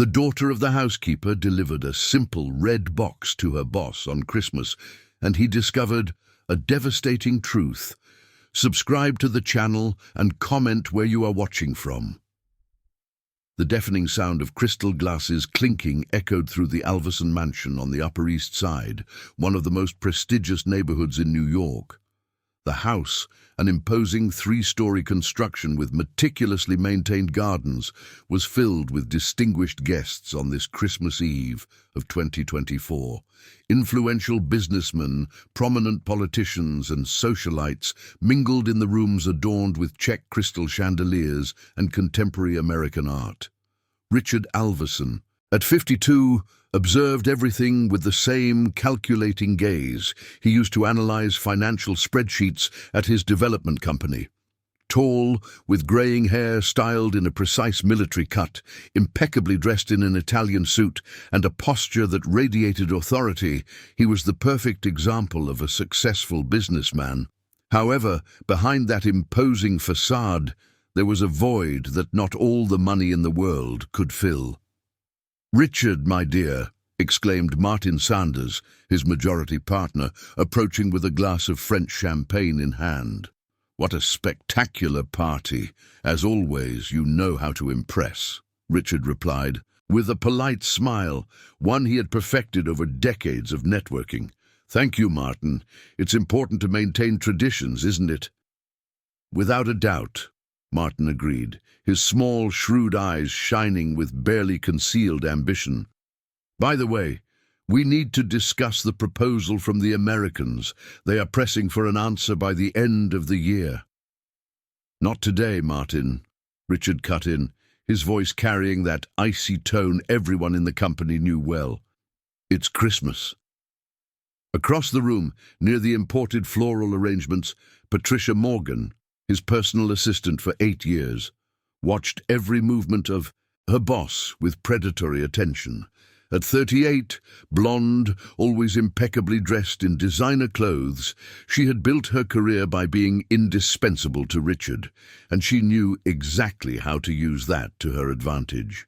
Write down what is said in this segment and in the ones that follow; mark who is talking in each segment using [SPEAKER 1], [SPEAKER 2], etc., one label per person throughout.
[SPEAKER 1] The daughter of the housekeeper delivered a simple red box to her boss on Christmas, and he discovered a devastating truth. Subscribe to the channel and comment where you are watching from. The deafening sound of crystal glasses clinking echoed through the Alverson mansion on the Upper East Side, one of the most prestigious neighborhoods in New York. The house, an imposing three-story construction with meticulously maintained gardens, was filled with distinguished guests on this Christmas Eve of 2024. Influential businessmen, prominent politicians, and socialites mingled in the rooms adorned with Czech crystal chandeliers and contemporary American art. Richard Alverson, at 52, observed everything with the same calculating gaze. He used to analyze financial spreadsheets at his development company. Tall, with graying hair styled in a precise military cut, impeccably dressed in an Italian suit, and a posture that radiated authority, he was the perfect example of a successful businessman. However, behind that imposing facade, there was a void that not all the money in the world could fill. "Richard, my dear," exclaimed Martin Sanders, his majority partner, approaching with a glass of French champagne in hand. "What a spectacular party. As always, you know how to impress," Richard replied, with a polite smile, one he had perfected over decades of networking. "Thank you, Martin. It's important to maintain traditions, isn't it?" "Without a doubt," Martin agreed, his small, shrewd eyes shining with barely concealed ambition. "By the way, we need to discuss the proposal from the Americans. They are pressing for an answer by the end of the year." "Not today, Martin," Richard cut in, his voice carrying that icy tone everyone in the company knew well. "It's Christmas." Across the room, near the imported floral arrangements, Patricia Morgan, his personal assistant for 8 years, watched every movement of her boss with predatory attention. At 38, blonde, always impeccably dressed in designer clothes, she had built her career by being indispensable to Richard, and she knew exactly how to use that to her advantage.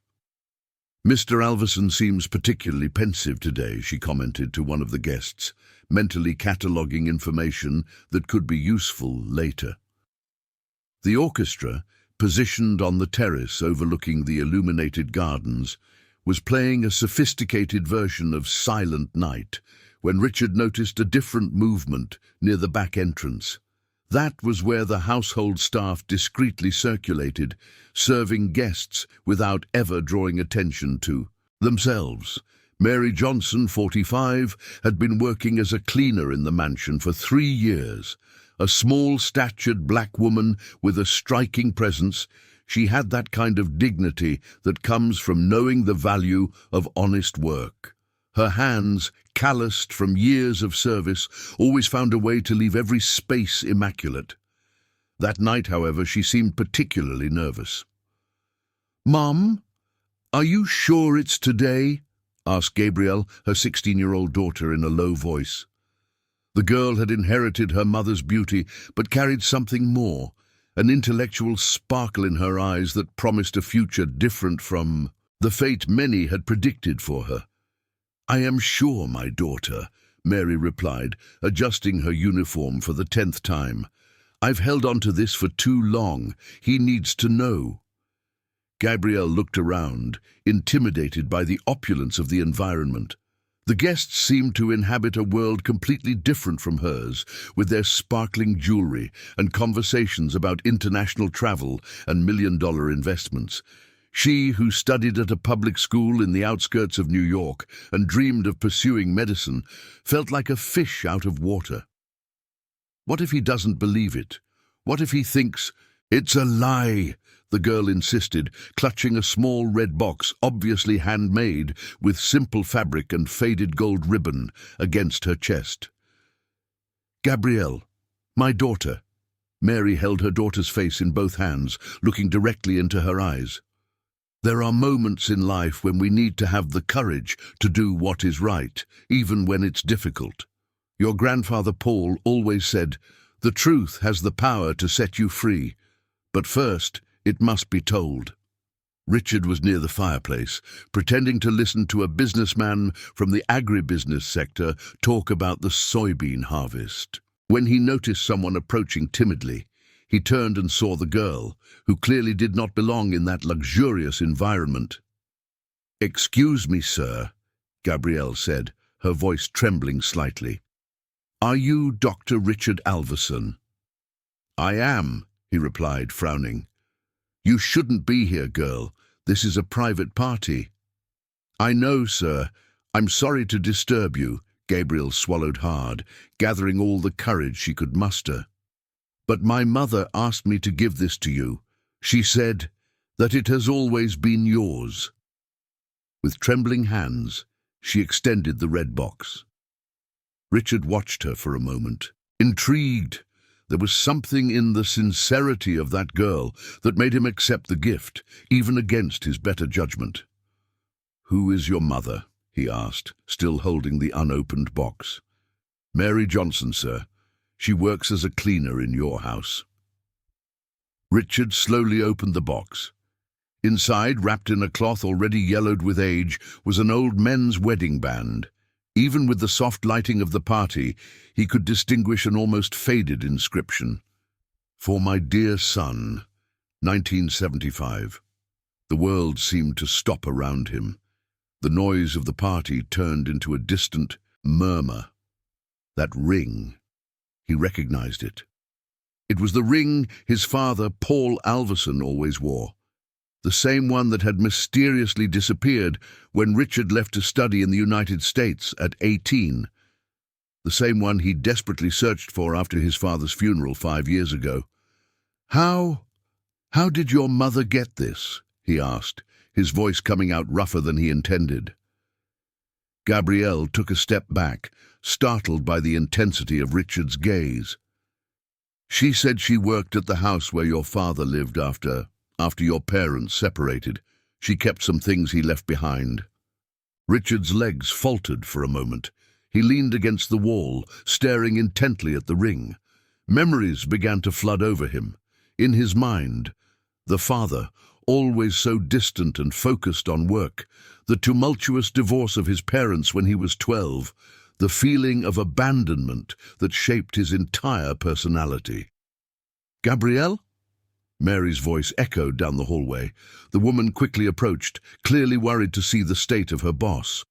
[SPEAKER 1] "Mr. Alverson seems particularly pensive today," she commented to one of the guests, mentally cataloguing information that could be useful later. The orchestra, positioned on the terrace overlooking the illuminated gardens, was playing a sophisticated version of Silent Night when Richard noticed a different movement near the back entrance. That was where the household staff discreetly circulated, serving guests without ever drawing attention to themselves. Mary Johnson, 45, had been working as a cleaner in the mansion for 3 years. A small-statured black woman with a striking presence, she had that kind of dignity that comes from knowing the value of honest work. Her hands, calloused from years of service, always found a way to leave every space immaculate. That night, however, she seemed particularly nervous. "Mom, are you sure it's today?" asked Gabrielle, her 16-year-old daughter, in a low voice. The girl had inherited her mother's beauty, but carried something more, an intellectual sparkle in her eyes that promised a future different from the fate many had predicted for her. "I am sure, my daughter," Mary replied, adjusting her uniform for the 10th time. "I've held on to this for too long. He needs to know." Gabrielle looked around, intimidated by the opulence of the environment. The guests seemed to inhabit a world completely different from hers, with their sparkling jewelry and conversations about international travel and million-dollar investments. She, who studied at a public school in the outskirts of New York and dreamed of pursuing medicine, felt like a fish out of water. What if he doesn't believe it? What if he thinks, "It's a lie," the girl insisted, clutching a small red box, obviously handmade, with simple fabric and faded gold ribbon, against her chest. "Gabrielle, my daughter." Mary held her daughter's face in both hands, looking directly into her eyes. "There are moments in life when we need to have the courage to do what is right, even when it's difficult. Your grandfather Paul always said, 'The truth has the power to set you free, but first, it must be told.'" Richard was near the fireplace, pretending to listen to a businessman from the agribusiness sector talk about the soybean harvest. When he noticed someone approaching timidly, he turned and saw the girl, who clearly did not belong in that luxurious environment. "Excuse me, sir," Gabrielle said, her voice trembling slightly. "Are you Dr. Richard Alverson?" "I am," he replied, frowning. "You shouldn't be here, girl. This is a private party." "I know, sir. I'm sorry to disturb you," Gabrielle swallowed hard, gathering all the courage she could muster. "But my mother asked me to give this to you. She said that it has always been yours." With trembling hands, she extended the red box. Richard watched her for a moment, intrigued. There was something in the sincerity of that girl that made him accept the gift, even against his better judgment. "Who is your mother?" he asked, still holding the unopened box. "Mary Johnson, sir. She works as a cleaner in your house." Richard slowly opened the box. Inside, wrapped in a cloth already yellowed with age, was an old men's wedding band. Even with the soft lighting of the party, he could distinguish an almost faded inscription. "For my dear son, 1975. The world seemed to stop around him. The noise of the party turned into a distant murmur. That ring. He recognized it. It was the ring his father, Paul Alverson, always wore. The same one that had mysteriously disappeared when Richard left to study in the United States at 18. The same one he desperately searched for after his father's funeral 5 years ago. How did your mother get this?" he asked, his voice coming out rougher than he intended. Gabrielle took a step back, startled by the intensity of Richard's gaze. "She said she worked at the house where your father lived after your parents separated. She kept some things he left behind." Richard's legs faltered for a moment. He leaned against the wall, staring intently at the ring. Memories began to flood over him. In his mind, the father, always so distant and focused on work, the tumultuous divorce of his parents when he was 12, the feeling of abandonment that shaped his entire personality. "Gabrielle?" Mary's voice echoed down the hallway. The woman quickly approached, clearly worried to see the state of her boss.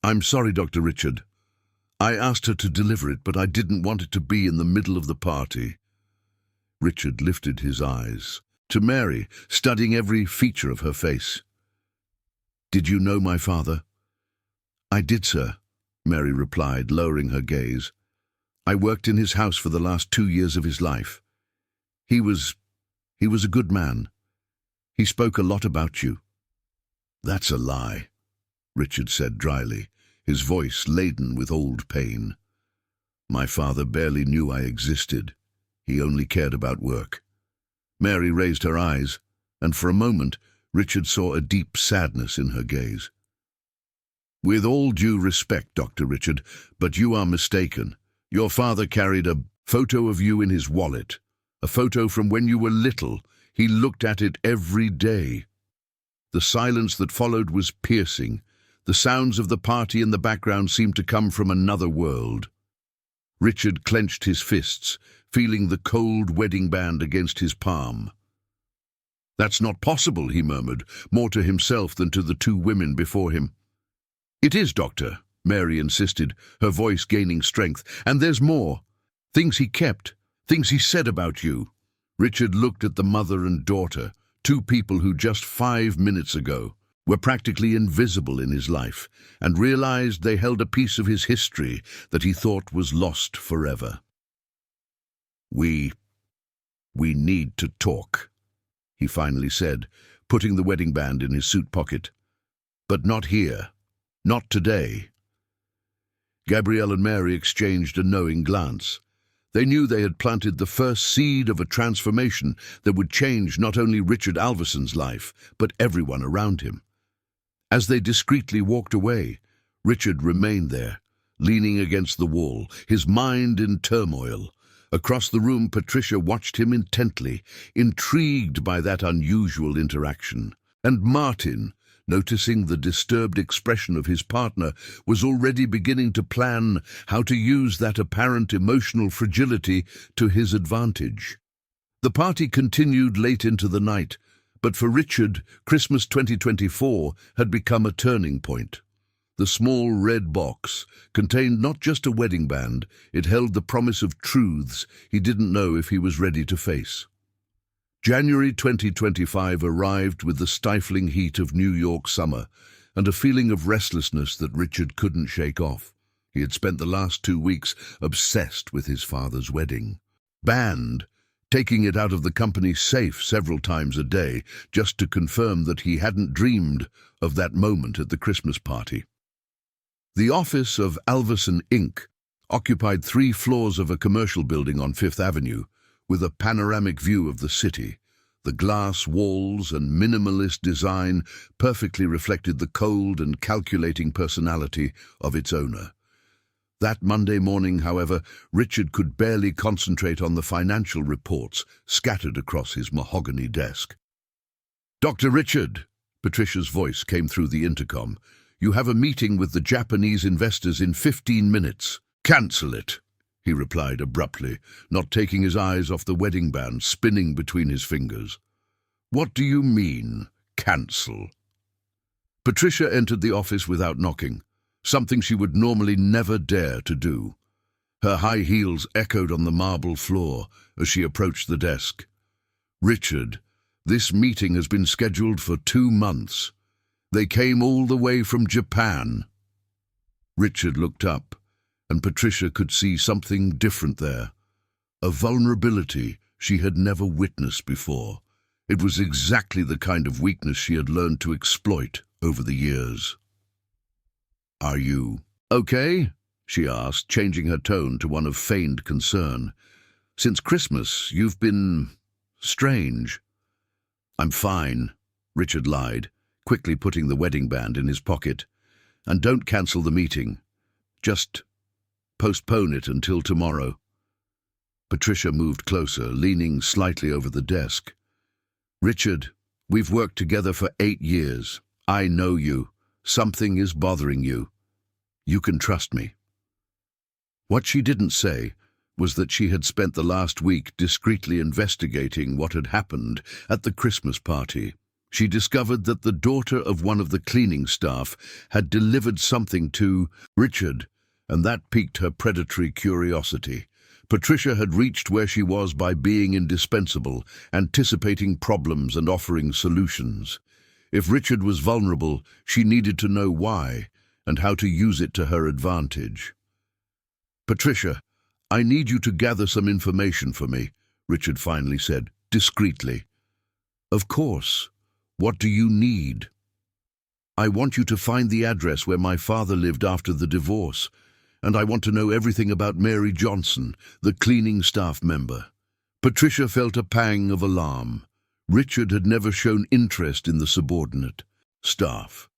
[SPEAKER 1] "I'm sorry, Dr. Richard. I asked her to deliver it, but I didn't want it to be in the middle of the party." Richard lifted his eyes to Mary, studying every feature of her face. "Did you know my father?" "I did, sir," Mary replied, lowering her gaze. "I worked in his house for the last 2 years of his life. He was a good man. He spoke a lot about you." "That's a lie," Richard said dryly, his voice laden with old pain. "My father barely knew I existed. He only cared about work." Mary raised her eyes, and for a moment Richard saw a deep sadness in her gaze. "With all due respect, Dr. Richard, but you are mistaken. Your father carried a photo of you in his wallet. A photo from when you were little. He looked at it every day." The silence that followed was piercing. The sounds of the party in the background seemed to come from another world. Richard clenched his fists, feeling the cold wedding band against his palm. "That's not possible," he murmured, more to himself than to the 2 women before him. "It is, Doctor," Mary insisted, her voice gaining strength. "And there's more. Things he kept. Things he said about you." Richard looked at the mother and daughter, 2 people who just 5 minutes ago were practically invisible in his life, and realized they held a piece of his history that he thought was lost forever. We need to talk," he finally said, putting the wedding band in his suit pocket. "But not here. Not today." Gabrielle and Mary exchanged a knowing glance. They knew they had planted the first seed of a transformation that would change not only Richard Alverson's life, but everyone around him. As they discreetly walked away, Richard remained there, leaning against the wall, his mind in turmoil. Across the room, Patricia watched him intently, intrigued by that unusual interaction. And Martin, noticing the disturbed expression of his partner, was already beginning to plan how to use that apparent emotional fragility to his advantage. The party continued late into the night, but for Richard, Christmas 2024 had become a turning point. The small red box contained not just a wedding band, it held the promise of truths he didn't know if he was ready to face. January 2025 arrived with the stifling heat of New York summer and a feeling of restlessness that Richard couldn't shake off. He had spent the last 2 weeks obsessed with his father's wedding band, taking it out of the company's safe several times a day just to confirm that he hadn't dreamed of that moment at the Christmas party. The office of Alverson Inc. occupied 3 floors of a commercial building on Fifth Avenue, with a panoramic view of the city. The glass walls and minimalist design perfectly reflected the cold and calculating personality of its owner. That Monday morning, however, Richard could barely concentrate on the financial reports scattered across his mahogany desk. "Dr. Richard," Patricia's voice came through the intercom, "you have a meeting with the Japanese investors in 15 minutes. Cancel it," he replied abruptly, not taking his eyes off the wedding band spinning between his fingers. "What do you mean, cancel?" Patricia entered the office without knocking, something she would normally never dare to do. Her high heels echoed on the marble floor as she approached the desk. "Richard, this meeting has been scheduled for 2 months. They came all the way from Japan." Richard looked up, and Patricia could see something different there. A vulnerability she had never witnessed before. It was exactly the kind of weakness she had learned to exploit over the years. "Are you okay?" she asked, changing her tone to one of feigned concern. "Since Christmas, you've been strange." "I'm fine," Richard lied, quickly putting the wedding band in his pocket. "And don't cancel the meeting. Just postpone it until tomorrow." Patricia moved closer, leaning slightly over the desk. "Richard, we've worked together for 8 years. I know you. Something is bothering you. You can trust me." What she didn't say was that she had spent the last week discreetly investigating what had happened at the Christmas party. She discovered that the daughter of one of the cleaning staff had delivered something to Richard, and that piqued her predatory curiosity. Patricia had reached where she was by being indispensable, anticipating problems and offering solutions. If Richard was vulnerable, she needed to know why and how to use it to her advantage. "Patricia, I need you to gather some information for me," Richard finally said, discreetly. "Of course. What do you need?" "I want you to find the address where my father lived after the divorce, and I want to know everything about Mary Johnson, the cleaning staff member." Patricia felt a pang of alarm. Richard had never shown interest in the subordinate staff.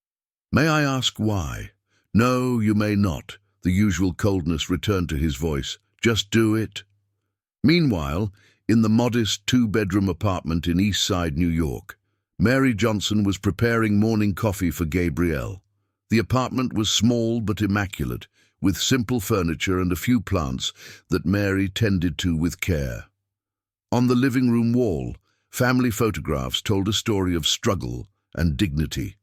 [SPEAKER 1] "May I ask why?" "No, you may not." The usual coldness returned to his voice. "Just do it." Meanwhile, in the modest 2-bedroom apartment in East Side, New York, Mary Johnson was preparing morning coffee for Gabrielle. The apartment was small but immaculate, with simple furniture and a few plants that Mary tended to with care. On the living room wall, family photographs told a story of struggle and dignity.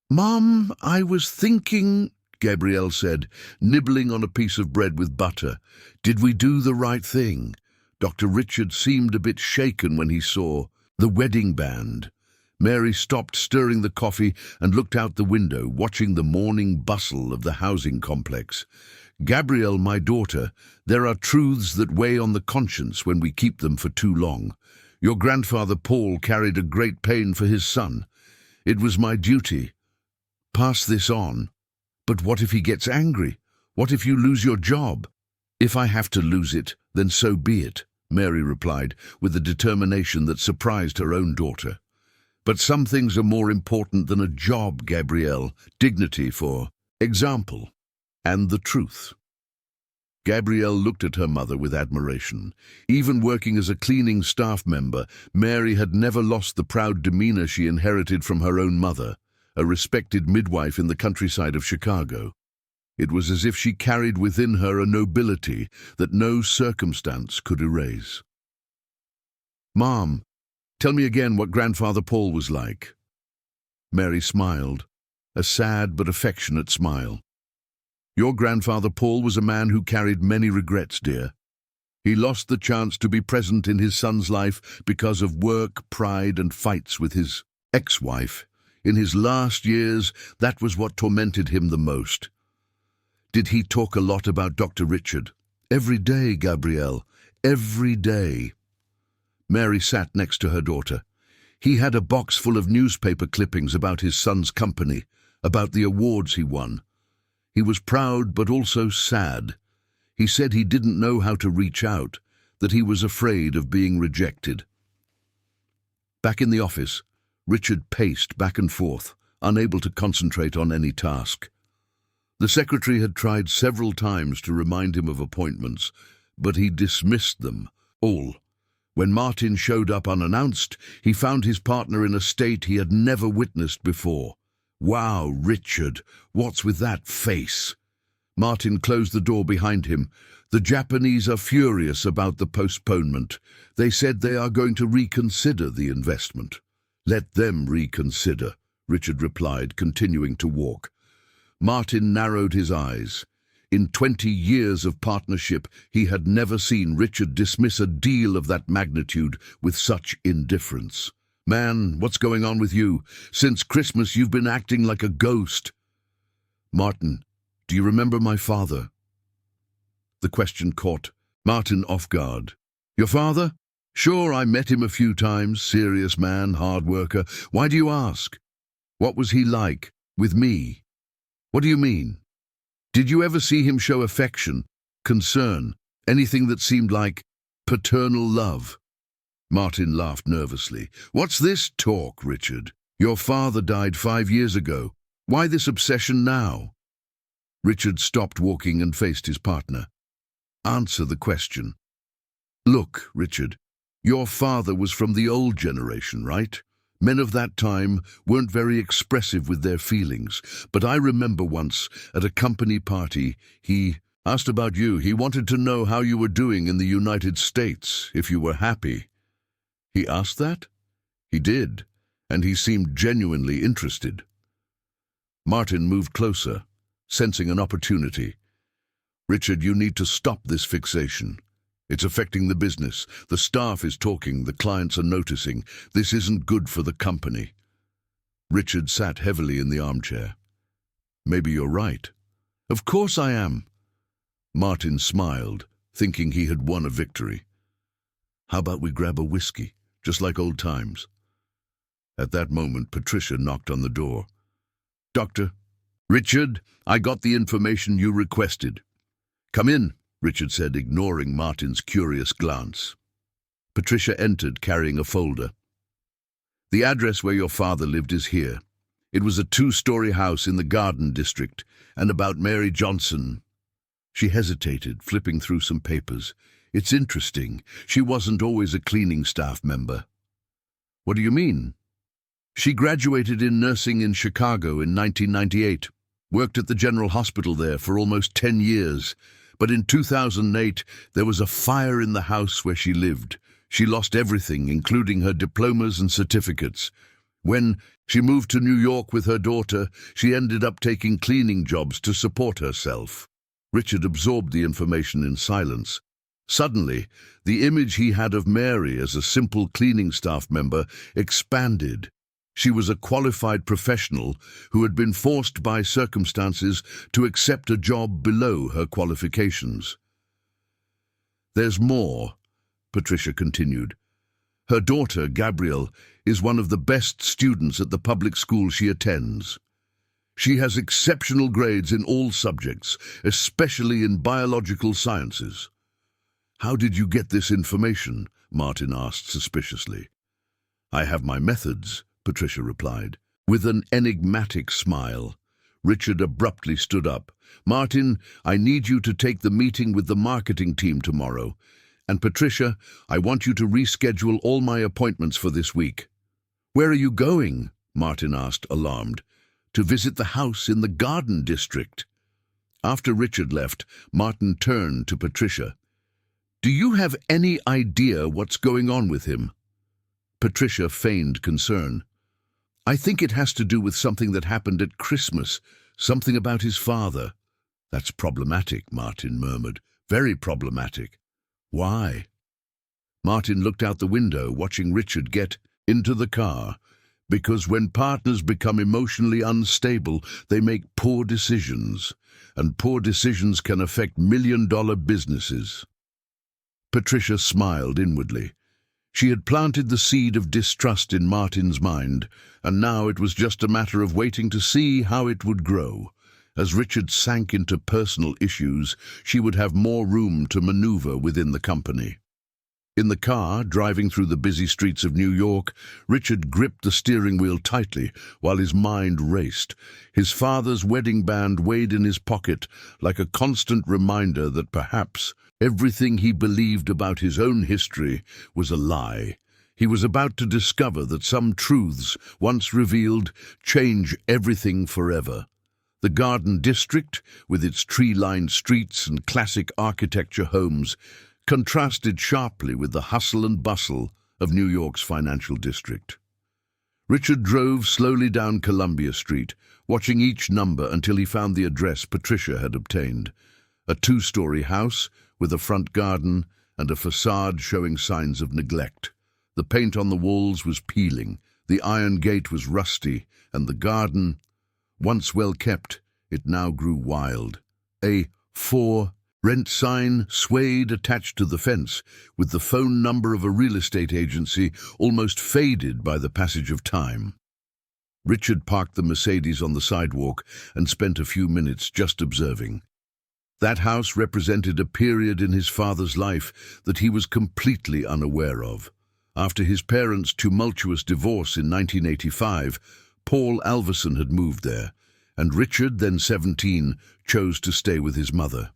[SPEAKER 1] "Mom, I was thinking," Gabrielle said, nibbling on a piece of bread with butter. "Did we do the right thing?" Dr. Richard seemed a bit shaken when he saw the wedding band. Mary stopped stirring the coffee and looked out the window, watching the morning bustle of the housing complex. "Gabrielle, my daughter, there are truths that weigh on the conscience when we keep them for too long. Your grandfather Paul carried a great pain for his son. It was my duty. Pass this on." "But what if he gets angry? What if you lose your job?" "If I have to lose it, then so be it," Mary replied, with a determination that surprised her own daughter. "But some things are more important than a job, Gabrielle. Dignity, for example, and the truth." Gabrielle looked at her mother with admiration. Even working as a cleaning staff member, Mary had never lost the proud demeanor she inherited from her own mother, a respected midwife in the countryside of Chicago. It was as if she carried within her a nobility that no circumstance could erase. "Mom, tell me again what Grandfather Paul was like." Mary smiled, a sad but affectionate smile. "Your grandfather Paul was a man who carried many regrets, dear. He lost the chance to be present in his son's life because of work, pride, and fights with his ex-wife. In his last years, that was what tormented him the most." "Did he talk a lot about Dr. Richard?" "Every day, Gabrielle, every day." Mary sat next to her daughter. "He had a box full of newspaper clippings about his son's company, about the awards he won. He was proud but also sad. He said he didn't know how to reach out, that he was afraid of being rejected." Back in the office, Richard paced back and forth, unable to concentrate on any task. The secretary had tried several times to remind him of appointments, but he dismissed them all. When Martin showed up unannounced, he found his partner in a state he had never witnessed before. "Wow, Richard, what's with that face?" Martin closed the door behind him. "The Japanese are furious about the postponement. They said they are going to reconsider the investment." "Let them reconsider," Richard replied, continuing to walk. Martin narrowed his eyes. In 20 years of partnership, he had never seen Richard dismiss a deal of that magnitude with such indifference. "Man, what's going on with you? Since Christmas you've been acting like a ghost." "Martin, do you remember my father?" The question caught Martin off guard. "Your father? Sure, I met him a few times. Serious man, hard worker. Why do you ask? What was he like with me?" "What do you mean? Did you ever see him show affection, concern, anything that seemed like paternal love?" Martin laughed nervously. "What's this talk, Richard? Your father died 5 years ago. Why this obsession now?" Richard stopped walking and faced his partner. "Answer the question." "Look, Richard, your father was from the old generation, right? Men of that time weren't very expressive with their feelings, but I remember once, at a company party, he asked about you. He wanted to know how you were doing in the United States, if you were happy." "He asked that?" "He did, and he seemed genuinely interested." Martin moved closer, sensing an opportunity. "Richard, you need to stop this fixation. It's affecting the business. The staff is talking, the clients are noticing. This isn't good for the company." Richard sat heavily in the armchair. "Maybe you're right." "Of course I am." Martin smiled, thinking he had won a victory. "How about we grab a whiskey, just like old times?" At that moment, Patricia knocked on the door. "Doctor?" "Richard, I got the information you requested." "Come in," Richard said, ignoring Martin's curious glance. Patricia entered, carrying a folder. "The address where your father lived is here. It was a 2-story house in the Garden District, and about Mary Johnson." She hesitated, flipping through some papers. "It's interesting. She wasn't always a cleaning staff member." "What do you mean?" "She graduated in nursing in Chicago in 1998, worked at the General Hospital there for almost 10 years. But in 2008, there was a fire in the house where she lived. She lost everything, including her diplomas and certificates. When she moved to New York with her daughter, she ended up taking cleaning jobs to support herself." Richard absorbed the information in silence. Suddenly, the image he had of Mary as a simple cleaning staff member expanded. She was a qualified professional who had been forced by circumstances to accept a job below her qualifications. "There's more," Patricia continued. "Her daughter, Gabrielle, is one of the best students at the public school she attends. She has exceptional grades in all subjects, especially in biological sciences." "How did you get this information?" Martin asked suspiciously. "I have my methods," Patricia replied. With an enigmatic smile, Richard abruptly stood up. "Martin, I need you to take the meeting with the marketing team tomorrow. And Patricia, I want you to reschedule all my appointments for this week." "Where are you going?" Martin asked, alarmed. "To visit the house in the Garden District." After Richard left, Martin turned to Patricia. "Do you have any idea what's going on with him?" Patricia feigned concern. "I think it has to do with something that happened at Christmas, something about his father." "That's problematic," Martin murmured. "Very problematic." "Why?" Martin looked out the window, watching Richard get into the car. "Because when partners become emotionally unstable, they make poor decisions, and poor decisions can affect million-dollar businesses." Patricia smiled inwardly. She had planted the seed of distrust in Martin's mind, and now it was just a matter of waiting to see how it would grow. As Richard sank into personal issues, she would have more room to maneuver within the company. In the car, driving through the busy streets of New York, Richard gripped the steering wheel tightly while his mind raced. His father's wedding band weighed in his pocket like a constant reminder that perhaps everything he believed about his own history was a lie. He was about to discover that some truths, once revealed, change everything forever. The Garden District, with its tree-lined streets and classic architecture homes, contrasted sharply with the hustle and bustle of New York's financial district. Richard drove slowly down Columbia Street, watching each number until he found the address Patricia had obtained. A two-story house with a front garden and a facade showing signs of neglect. The paint on the walls was peeling, the iron gate was rusty, and the garden, once well kept, it now grew wild. A "for rent" sign swayed attached to the fence, with the phone number of a real estate agency almost faded by the passage of time. Richard parked the Mercedes on the sidewalk and spent a few minutes just observing. That house represented a period in his father's life that he was completely unaware of. After his parents' tumultuous divorce in 1985, Paul Alverson had moved there, and Richard, then 17, chose to stay with his mother.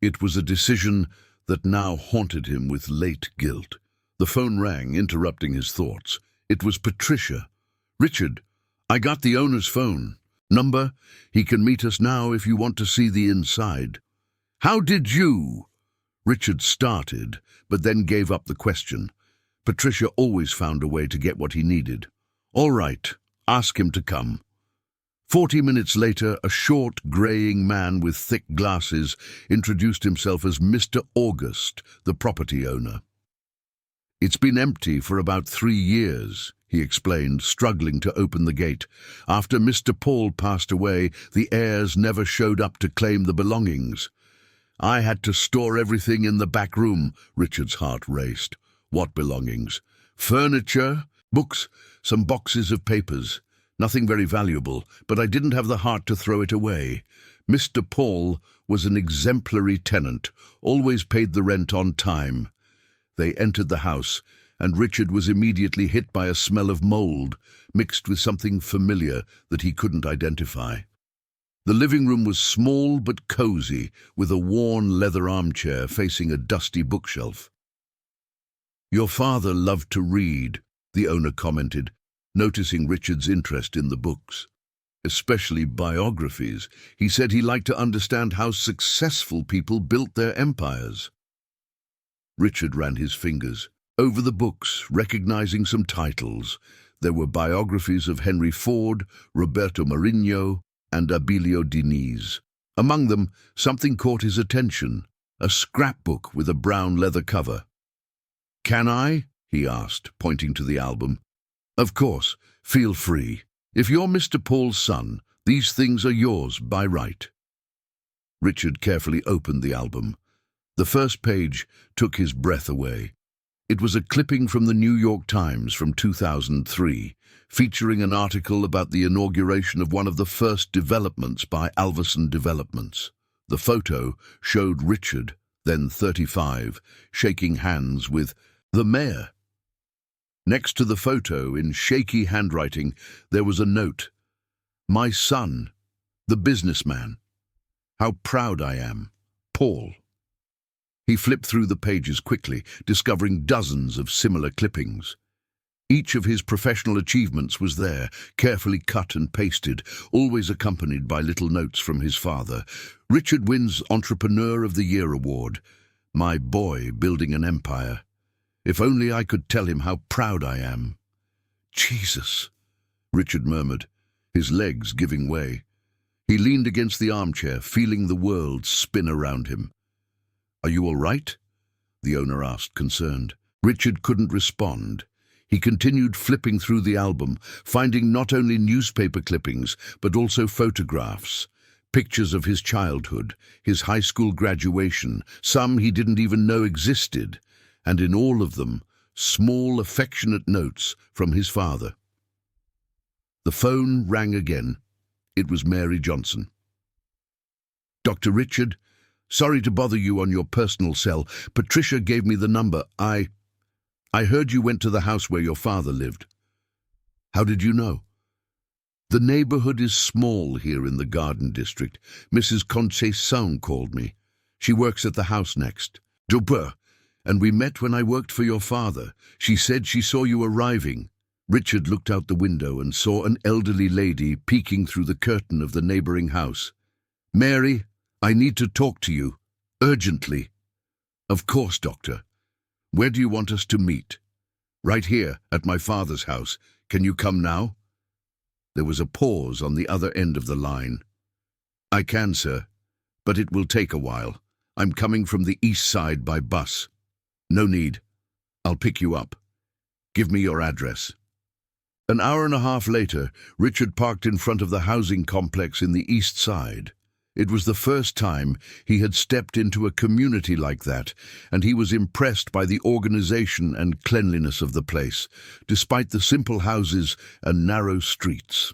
[SPEAKER 1] It was a decision that now haunted him with late guilt. The phone rang, interrupting his thoughts. It was Patricia. "Richard, I got the owner's phone. Number, he can meet us now if you want to see the inside." "How did you?" Richard started, but then gave up the question. Patricia always found a way to get what he needed. "All right, ask him to come." 40 minutes later, a short, greying man with thick glasses introduced himself as Mr. August, the property owner. "It's been empty for about 3 years, he explained, struggling to open the gate. "After Mr. Paul passed away, the heirs never showed up to claim the belongings. I had to store everything in the back room." Richard's heart raced. "What belongings?" "Furniture, books, some boxes of papers. Nothing very valuable, but I didn't have the heart to throw it away. Mr. Paul was an exemplary tenant, always paid the rent on time." They entered the house, and Richard was immediately hit by a smell of mold, mixed with something familiar that he couldn't identify. The living room was small but cozy, with a worn leather armchair facing a dusty bookshelf. "Your father loved to read," the owner commented, noticing Richard's interest in the books. "Especially biographies. He said he liked to understand how successful people built their empires." Richard ran his fingers over the books, recognizing some titles. There were biographies of Henry Ford, Roberto Marinho, and Abilio Diniz. Among them, something caught his attention, a scrapbook with a brown leather cover. "Can I?" he asked, pointing to the album. "Of course, feel free. If you're Mr. Paul's son, these things are yours by right." Richard carefully opened the album. The first page took his breath away. It was a clipping from the New York Times from 2003, featuring an article about the inauguration of one of the first developments by Alverson Developments. The photo showed Richard, then 35, shaking hands with the mayor. Next to the photo, in shaky handwriting, there was a note. "My son, The businessman. How proud I am. Paul. He flipped through the pages quickly, discovering dozens of similar clippings. Each of his professional achievements was there, carefully cut and pasted, always accompanied by little notes from his father. Richard wins Entrepreneur of the Year award. My boy building an empire. If only I could tell him how proud I am. Jesus, Richard murmured, his legs giving way. He leaned against the armchair, feeling the world spin around him. Are you all right? The owner asked, concerned. Richard couldn't respond. He continued flipping through the album, finding not only newspaper clippings, but also photographs. Pictures of his childhood, his high school graduation, some he didn't even know existed, and in all of them, small affectionate notes from his father. The phone rang again. It was Mary Johnson. Dr. Richard, sorry to bother you on your personal cell. Patricia gave me the number. I heard you went to the house where your father lived. How did you know? The neighborhood is small here in the Garden District. Mrs. Conceição called me. She works at the house next. Duper, and we met when I worked for your father. She said she saw you arriving. Richard looked out the window and saw an elderly lady peeking through the curtain of the neighboring house. Mary, I need to talk to you. Urgently. Of course, Doctor. Where do you want us to meet? Right here, at my father's house. Can you come now? There was a pause on the other end of the line. I can, sir, but it will take a while. I'm coming from the east side by bus. No need. I'll pick you up. Give me your address. An hour and a half later, Richard parked in front of the housing complex in the east side. It was the first time he had stepped into a community like that, and he was impressed by the organization and cleanliness of the place, despite the simple houses and narrow streets.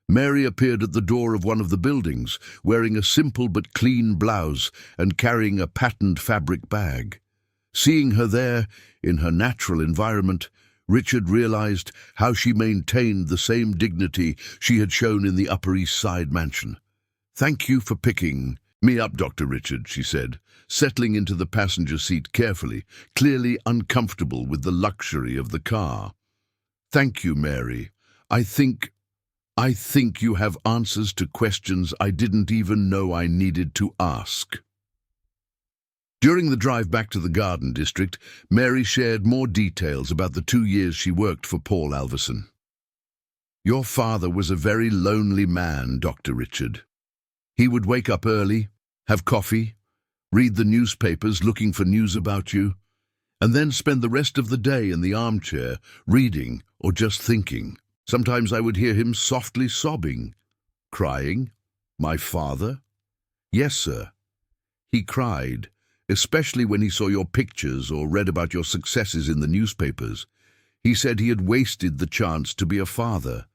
[SPEAKER 1] Mary appeared at the door of one of the buildings, wearing a simple but clean blouse and carrying a patterned fabric bag. Seeing her there, in her natural environment, Richard realized how she maintained the same dignity she had shown in the Upper East Side mansion. Thank you for picking me up, Dr. Richard, she said, settling into the passenger seat carefully, clearly uncomfortable with the luxury of the car. Thank you, Mary. I think you have answers to questions I didn't even know I needed to ask. During the drive back to the Garden District, Mary shared more details about the 2 years she worked for Paul Alverson. Your father was a very lonely man, Dr. Richard. He would wake up early, have coffee, read the newspapers looking for news about you, and then spend the rest of the day in the armchair, reading or just thinking. Sometimes I would hear him softly sobbing. Crying? My father? Yes, sir. He cried, especially when he saw your pictures or read about your successes in the newspapers. He said he had wasted the chance to be a father,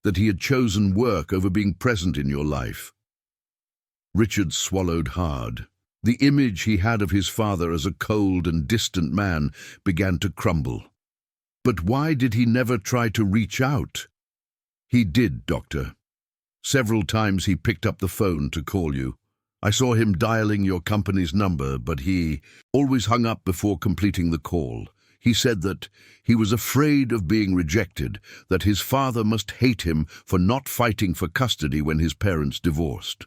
[SPEAKER 1] that he had chosen work over being present in your life. Richard swallowed hard. The image he had of his father as a cold and distant man began to crumble. But why did he never try to reach out? He did, Doctor. Several times he picked up the phone to call you. I saw him dialing your company's number, but he always hung up before completing the call. He said that he was afraid of being rejected, that his father must hate him for not fighting for custody when his parents divorced.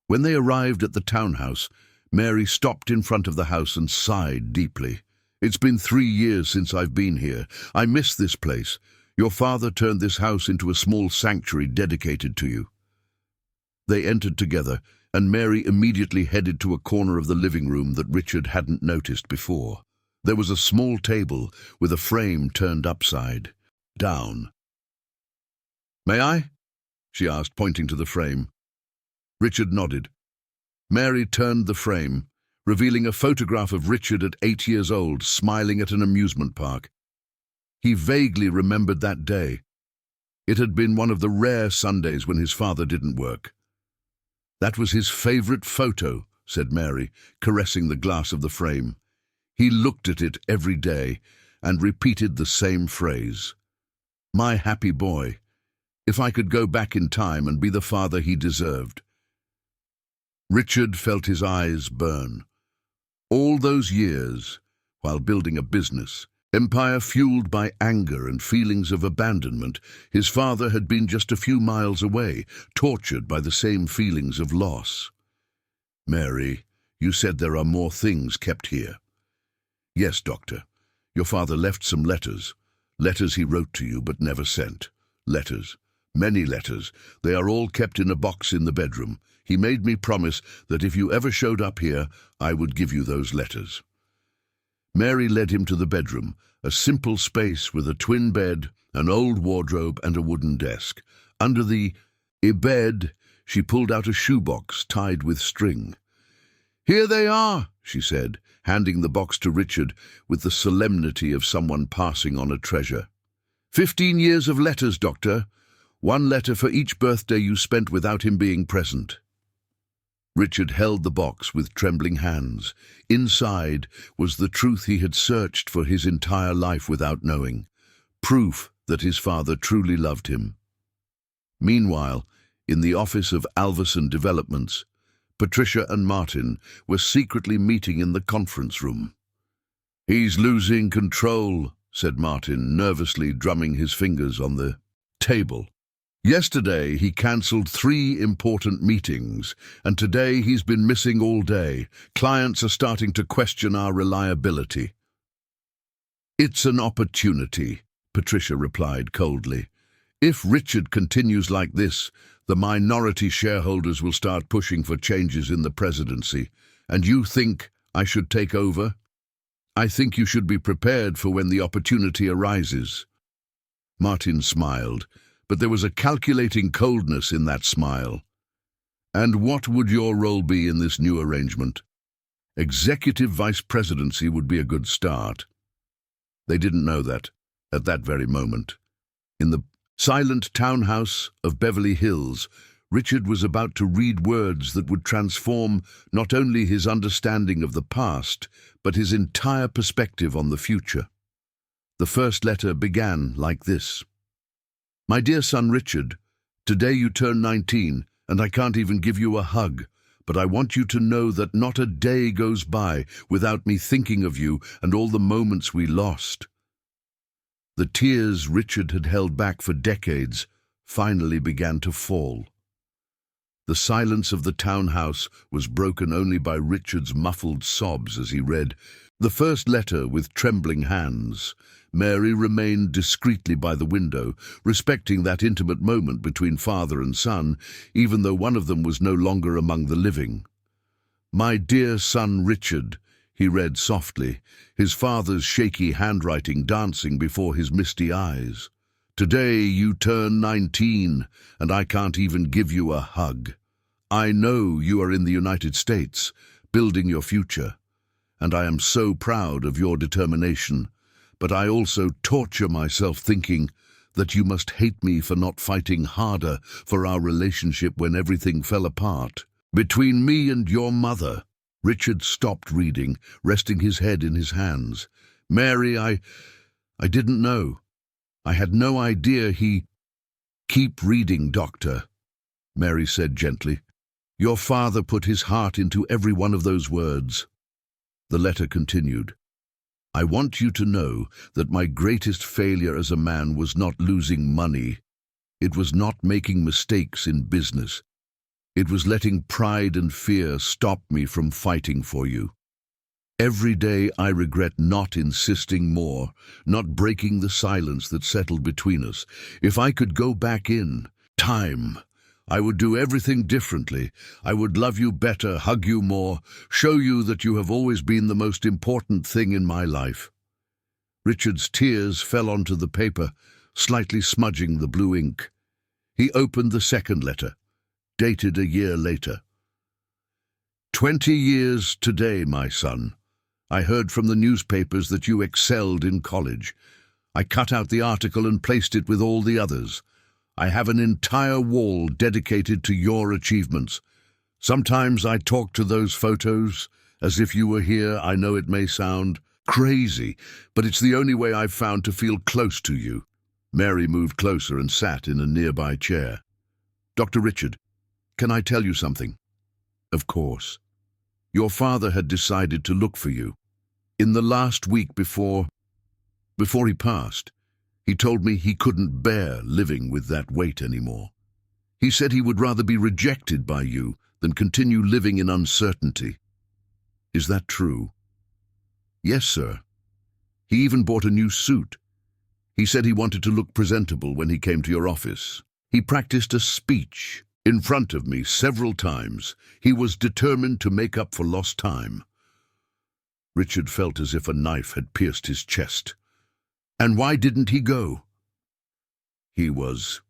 [SPEAKER 1] When they arrived at the townhouse, Mary stopped in front of the house and sighed deeply. It's been 3 years since I've been here. I miss this place. Your father turned this house into a small sanctuary dedicated to you. They entered together, and Mary immediately headed to a corner of the living room that Richard hadn't noticed before. There was a small table with a frame turned upside down. May I? She asked, pointing to the frame. Richard nodded. Mary turned the frame, revealing a photograph of Richard at 8 years old, smiling at an amusement park. He vaguely remembered that day. It had been one of the rare Sundays when his father didn't work. That was his favorite photo, said Mary, caressing the glass of the frame. He looked at it every day and repeated the same phrase. My happy boy. If I could go back in time and be the father he deserved. Richard felt his eyes burn. All those years, while building a business, empire fueled by anger and feelings of abandonment, his father had been just a few miles away, tortured by the same feelings of loss. Mary, you said there are more things kept here. Yes, Doctor. Your father left some letters. Letters he wrote to you but never sent. Letters. Many letters. They are all kept in a box in the bedroom. He made me promise that if you ever showed up here, I would give you those letters. Mary led him to the bedroom, a simple space with a twin bed, an old wardrobe and a wooden desk. Under the bed, she pulled out a shoebox tied with string. Here they are, she said, handing the box to Richard with the solemnity of someone passing on a treasure. 15 years of letters, Doctor. 1 letter for each birthday you spent without him being present. Richard held the box with trembling hands. Inside was the truth he had searched for his entire life without knowing. Proof that his father truly loved him. Meanwhile, in the office of Alverson Developments, Patricia and Martin were secretly meeting in the conference room. He's losing control, said Martin, nervously drumming his fingers on the table. Yesterday he cancelled 3 important meetings, and today he's been missing all day. Clients are starting to question our reliability. It's an opportunity, Patricia replied coldly. If Richard continues like this, the minority shareholders will start pushing for changes in the presidency. And you think I should take over? I think you should be prepared for when the opportunity arises. Martin smiled, but there was a calculating coldness in that smile. And what would your role be in this new arrangement? Executive vice presidency would be a good start. They didn't know that, at that very moment. In the silent townhouse of Beverly Hills, Richard was about to read words that would transform not only his understanding of the past, but his entire perspective on the future. The first letter began like this. My dear son Richard, today you turn 19, and I can't even give you a hug, but I want you to know that not a day goes by without me thinking of you and all the moments we lost. The tears Richard had held back for decades finally began to fall. The silence of the townhouse was broken only by Richard's muffled sobs as he read the first letter with trembling hands. Mary remained discreetly by the window, respecting that intimate moment between father and son, even though one of them was no longer among the living. My dear son Richard, he read softly, his father's shaky handwriting dancing before his misty eyes. Today you turn 19, and I can't even give you a hug. I know you are in the United States, building your future, and I am so proud of your determination. But I also torture myself thinking that you must hate me for not fighting harder for our relationship when everything fell apart. Between me and your mother. Richard stopped reading, resting his head in his hands. Mary, I didn't know. I had no idea he... Keep reading, Doctor, Mary said gently. Your father put his heart into every one of those words. The letter continued. I want you to know that my greatest failure as a man was not losing money. It was not making mistakes in business. It was letting pride and fear stop me from fighting for you. Every day I regret not insisting more, not breaking the silence that settled between us. If I could go back in time, I would do everything differently. I would love you better, hug you more, show you that you have always been the most important thing in my life. Richard's tears fell onto the paper, slightly smudging the blue ink. He opened the second letter, dated a year later. 20 years today, my son. I heard from the newspapers that you excelled in college. I cut out the article and placed it with all the others. I have an entire wall dedicated to your achievements. Sometimes I talk to those photos as if you were here. I know it may sound crazy, but it's the only way I've found to feel close to you. Mary moved closer and sat in a nearby chair. "Dr. Richard, can I tell you something?" "Of course." "Your father had decided to look for you. In the last week before he passed, he told me he couldn't bear living with that weight anymore. He said he would rather be rejected by you than continue living in uncertainty. Is that true?" "Yes, sir. He even bought a new suit. He said he wanted to look presentable when he came to your office. He practiced a speech in front of me several times. He was determined to make up for lost time." Richard felt as if a knife had pierced his chest. "And why didn't he go?" "He was—"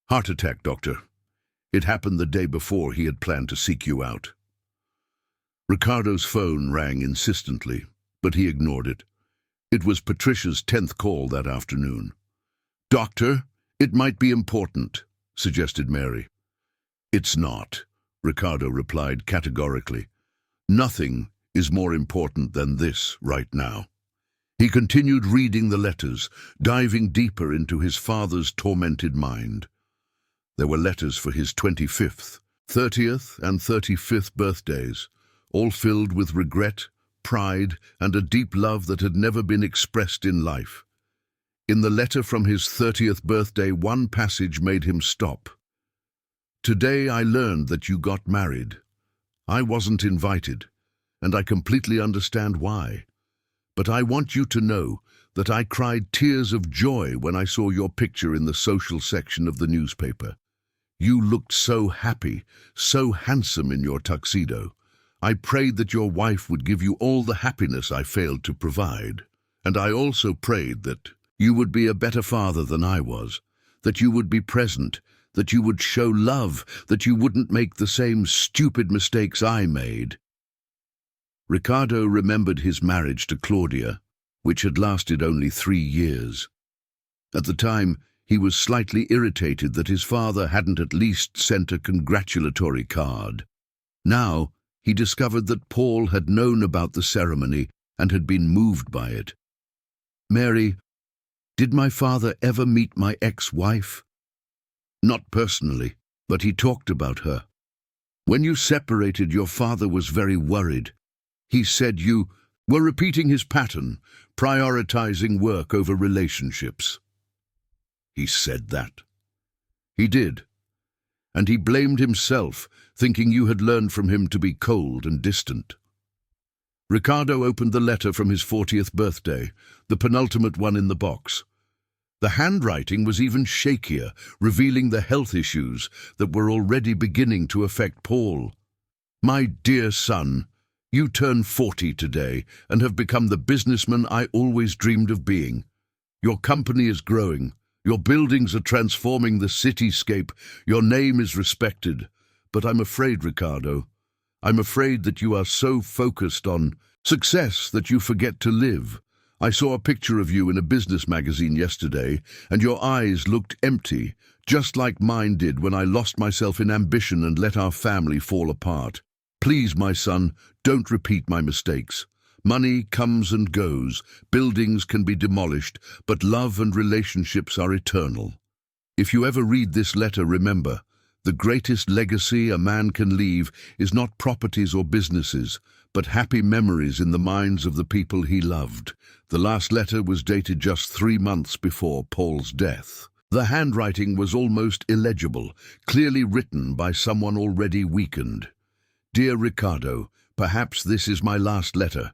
[SPEAKER 1] "Heart attack, doctor. It happened the day before he had planned to seek you out." Ricardo's phone rang insistently, but he ignored it. It was Patricia's 10th call that afternoon. "Doctor, it might be important," suggested Mary. "It's not," Ricardo replied categorically. "Nothing is more important than this right now." He continued reading the letters, diving deeper into his father's tormented mind. There were letters for his 25th, 30th, and 35th birthdays, all filled with regret, pride, and a deep love that had never been expressed in life. In the letter from his 30th birthday, one passage made him stop. "Today I learned that you got married. I wasn't invited, and I completely understand why. But I want you to know that I cried tears of joy when I saw your picture in the social section of the newspaper. You looked so happy, so handsome in your tuxedo. I prayed that your wife would give you all the happiness I failed to provide. And I also prayed that you would be a better father than I was, that you would be present, that you would show love, that you wouldn't make the same stupid mistakes I made." Ricardo remembered his marriage to Claudia, which had lasted only 3 years. At the time, he was slightly irritated that his father hadn't at least sent a congratulatory card. Now, he discovered that Paul had known about the ceremony and had been moved by it. "Mary, did my father ever meet my ex-wife?" "Not personally, but he talked about her. When you separated, your father was very worried. He said you were repeating his pattern, prioritizing work over relationships." "He said that?" "He did. And he blamed himself, thinking you had learned from him to be cold and distant." Ricardo opened the letter from his 40th birthday, the penultimate one in the box. The handwriting was even shakier, revealing the health issues that were already beginning to affect Paul. "My dear son, you turn 40 today and have become the businessman I always dreamed of being. Your company is growing. Your buildings are transforming the cityscape. Your name is respected. But I'm afraid, Ricardo, I'm afraid that you are so focused on success that you forget to live. I saw a picture of you in a business magazine yesterday, and your eyes looked empty, just like mine did when I lost myself in ambition and let our family fall apart. Please, my son, don't repeat my mistakes. Money comes and goes, buildings can be demolished, but love and relationships are eternal. If you ever read this letter, remember, the greatest legacy a man can leave is not properties or businesses, but happy memories in the minds of the people he loved." The last letter was dated just 3 months before Paul's death. The handwriting was almost illegible, clearly written by someone already weakened. "Dear Ricardo, perhaps this is my last letter.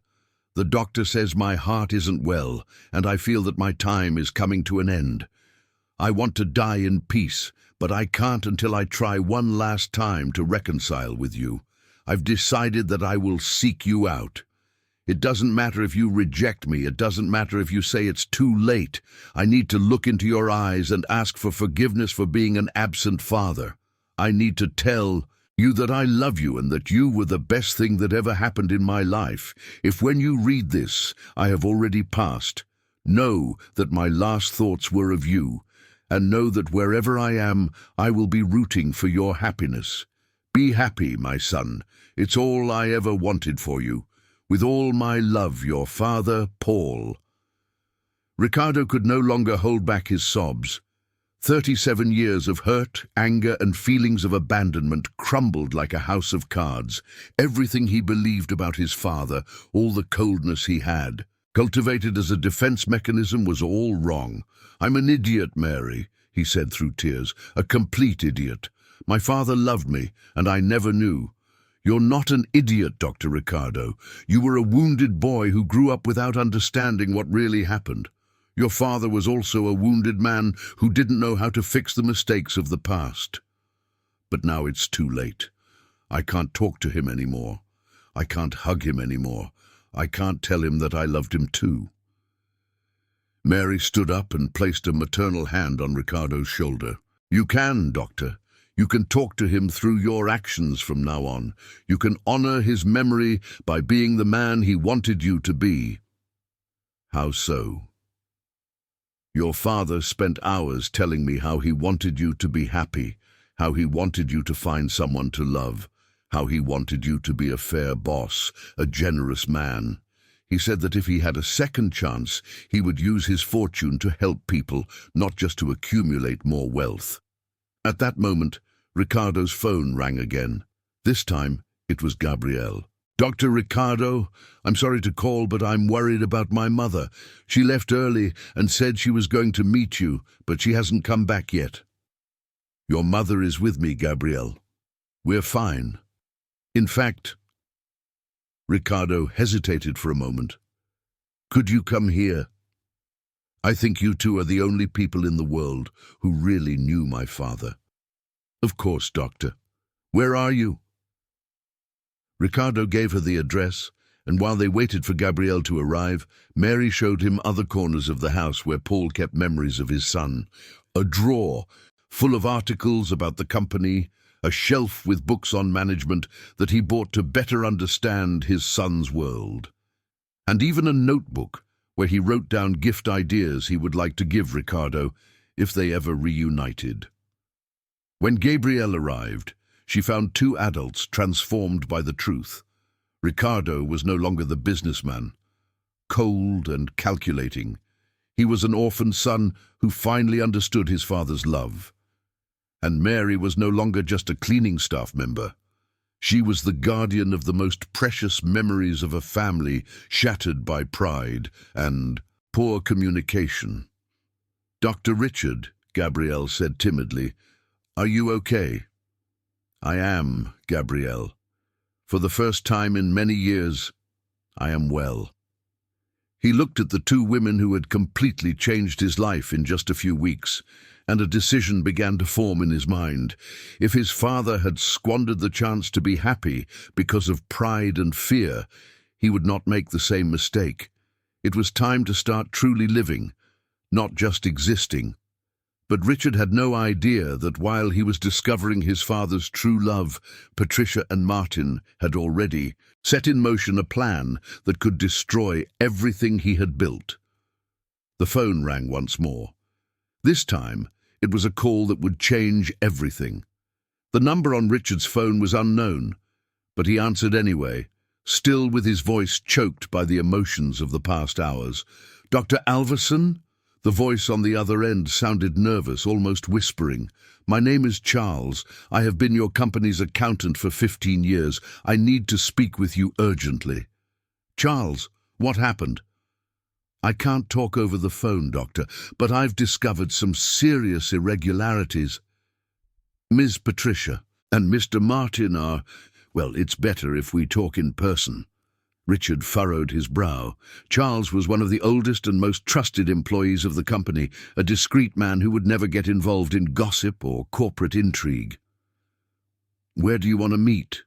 [SPEAKER 1] The doctor says my heart isn't well, and I feel that my time is coming to an end. I want to die in peace, but I can't until I try one last time to reconcile with you. I've decided that I will seek you out. It doesn't matter if you reject me. It doesn't matter if you say it's too late. I need to look into your eyes and ask for forgiveness for being an absent father. I need to tell you that I love you and that you were the best thing that ever happened in my life. If when you read this, I have already passed, know that my last thoughts were of you, and know that wherever I am, I will be rooting for your happiness. Be happy, my son. It's all I ever wanted for you. With all my love, your father, Paul." Ricardo could no longer hold back his sobs. 37 years of hurt, anger, and feelings of abandonment crumbled like a house of cards. Everything he believed about his father, all the coldness he had, cultivated as a defense mechanism, was all wrong. "I'm an idiot, Mary," he said through tears, "a complete idiot. My father loved me, and I never knew." "You're not an idiot, Dr. Ricardo. You were a wounded boy who grew up without understanding what really happened. Your father was also a wounded man who didn't know how to fix the mistakes of the past. But now it's too late. I can't talk to him anymore. I can't hug him anymore. I can't tell him that I loved him too." Mary stood up and placed a maternal hand on Ricardo's shoulder. "You can, Doctor. You can talk to him through your actions from now on. You can honor his memory by being the man he wanted you to be." "How so?" "Your father spent hours telling me how he wanted you to be happy, how he wanted you to find someone to love, how he wanted you to be a fair boss, a generous man. He said that if he had a second chance, he would use his fortune to help people, not just to accumulate more wealth." At that moment, Ricardo's phone rang again. This time, it was Gabrielle. "Dr. Ricardo, I'm sorry to call, but I'm worried about my mother. She left early and said she was going to meet you, but she hasn't come back yet." "Your mother is with me, Gabrielle. We're fine. In fact—" Ricardo hesitated for a moment. "Could you come here? I think you two are the only people in the world who really knew my father." "Of course, Doctor. Where are you?" Ricardo gave her the address, and while they waited for Gabrielle to arrive, Mary showed him other corners of the house where Paul kept memories of his son. A drawer full of articles about the company, a shelf with books on management that he bought to better understand his son's world, and even a notebook where he wrote down gift ideas he would like to give Ricardo if they ever reunited. When Gabrielle arrived, she found two adults transformed by the truth. Ricardo was no longer the businessman, cold and calculating. He was an orphan son who finally understood his father's love. And Mary was no longer just a cleaning staff member. She was the guardian of the most precious memories of a family shattered by pride and poor communication. "Dr. Richard," Gabrielle said timidly, "are you okay?" "I am, Gabrielle. For the first time in many years, I am well." He looked at the two women who had completely changed his life in just a few weeks, and a decision began to form in his mind. If his father had squandered the chance to be happy because of pride and fear, he would not make the same mistake. It was time to start truly living, not just existing. But Richard had no idea that while he was discovering his father's true love, Patricia and Martin had already set in motion a plan that could destroy everything he had built. The phone rang once more. This time, it was a call that would change everything. The number on Richard's phone was unknown, but he answered anyway, still with his voice choked by the emotions of the past hours. "Dr. Alverson?" The voice on the other end sounded nervous, almost whispering. "My name is Charles. I have been your company's accountant for 15 years. I need to speak with you urgently." "Charles, what happened?" "I can't talk over the phone, Doctor, but I've discovered some serious irregularities. Ms. Patricia and Mr. Martin are— well, it's better if we talk in person." Richard furrowed his brow. Charles was one of the oldest and most trusted employees of the company, a discreet man who would never get involved in gossip or corporate intrigue. "Where do you want to meet?"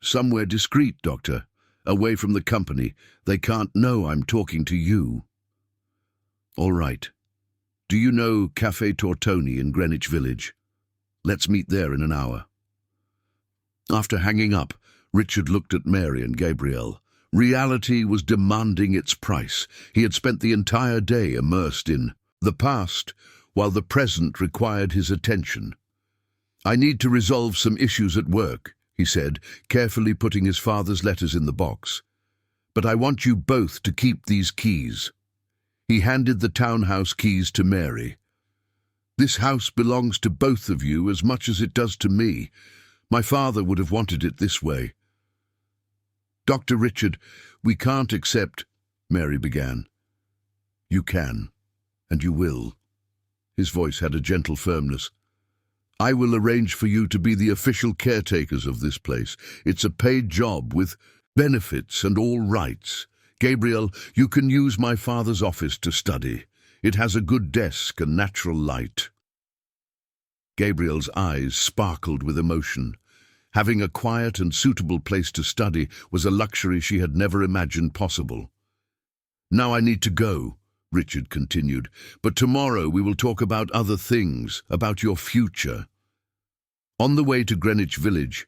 [SPEAKER 1] "Somewhere discreet, Doctor. Away from the company. They can't know I'm talking to you." "All right. Do you know Café Tortoni in Greenwich Village? Let's meet there in an hour." After hanging up, Richard looked at Mary and Gabrielle. Reality was demanding its price. He had spent the entire day immersed in the past, while the present required his attention. "I need to resolve some issues at work," he said, carefully putting his father's letters in the box. "But I want you both to keep these keys." He handed the townhouse keys to Mary. "This house belongs to both of you as much as it does to me. My father would have wanted it this way." "Dr. Richard, we can't accept—" Mary began. "You can, and you will." His voice had a gentle firmness. "I will arrange for you to be the official caretakers of this place. It's a paid job with benefits and all rights. Gabriel, you can use my father's office to study. It has a good desk and natural light." Gabriel's eyes sparkled with emotion. Having a quiet and suitable place to study was a luxury she had never imagined possible. "Now I need to go," Richard continued, "but tomorrow we will talk about other things, about your future." On the way to Greenwich Village,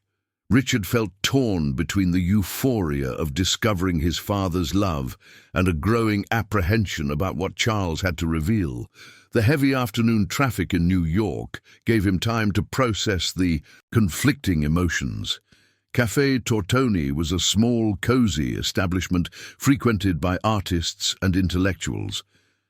[SPEAKER 1] Richard felt torn between the euphoria of discovering his father's love and a growing apprehension about what Charles had to reveal. The heavy afternoon traffic in New York gave him time to process the conflicting emotions. Café Tortoni was a small, cozy establishment frequented by artists and intellectuals.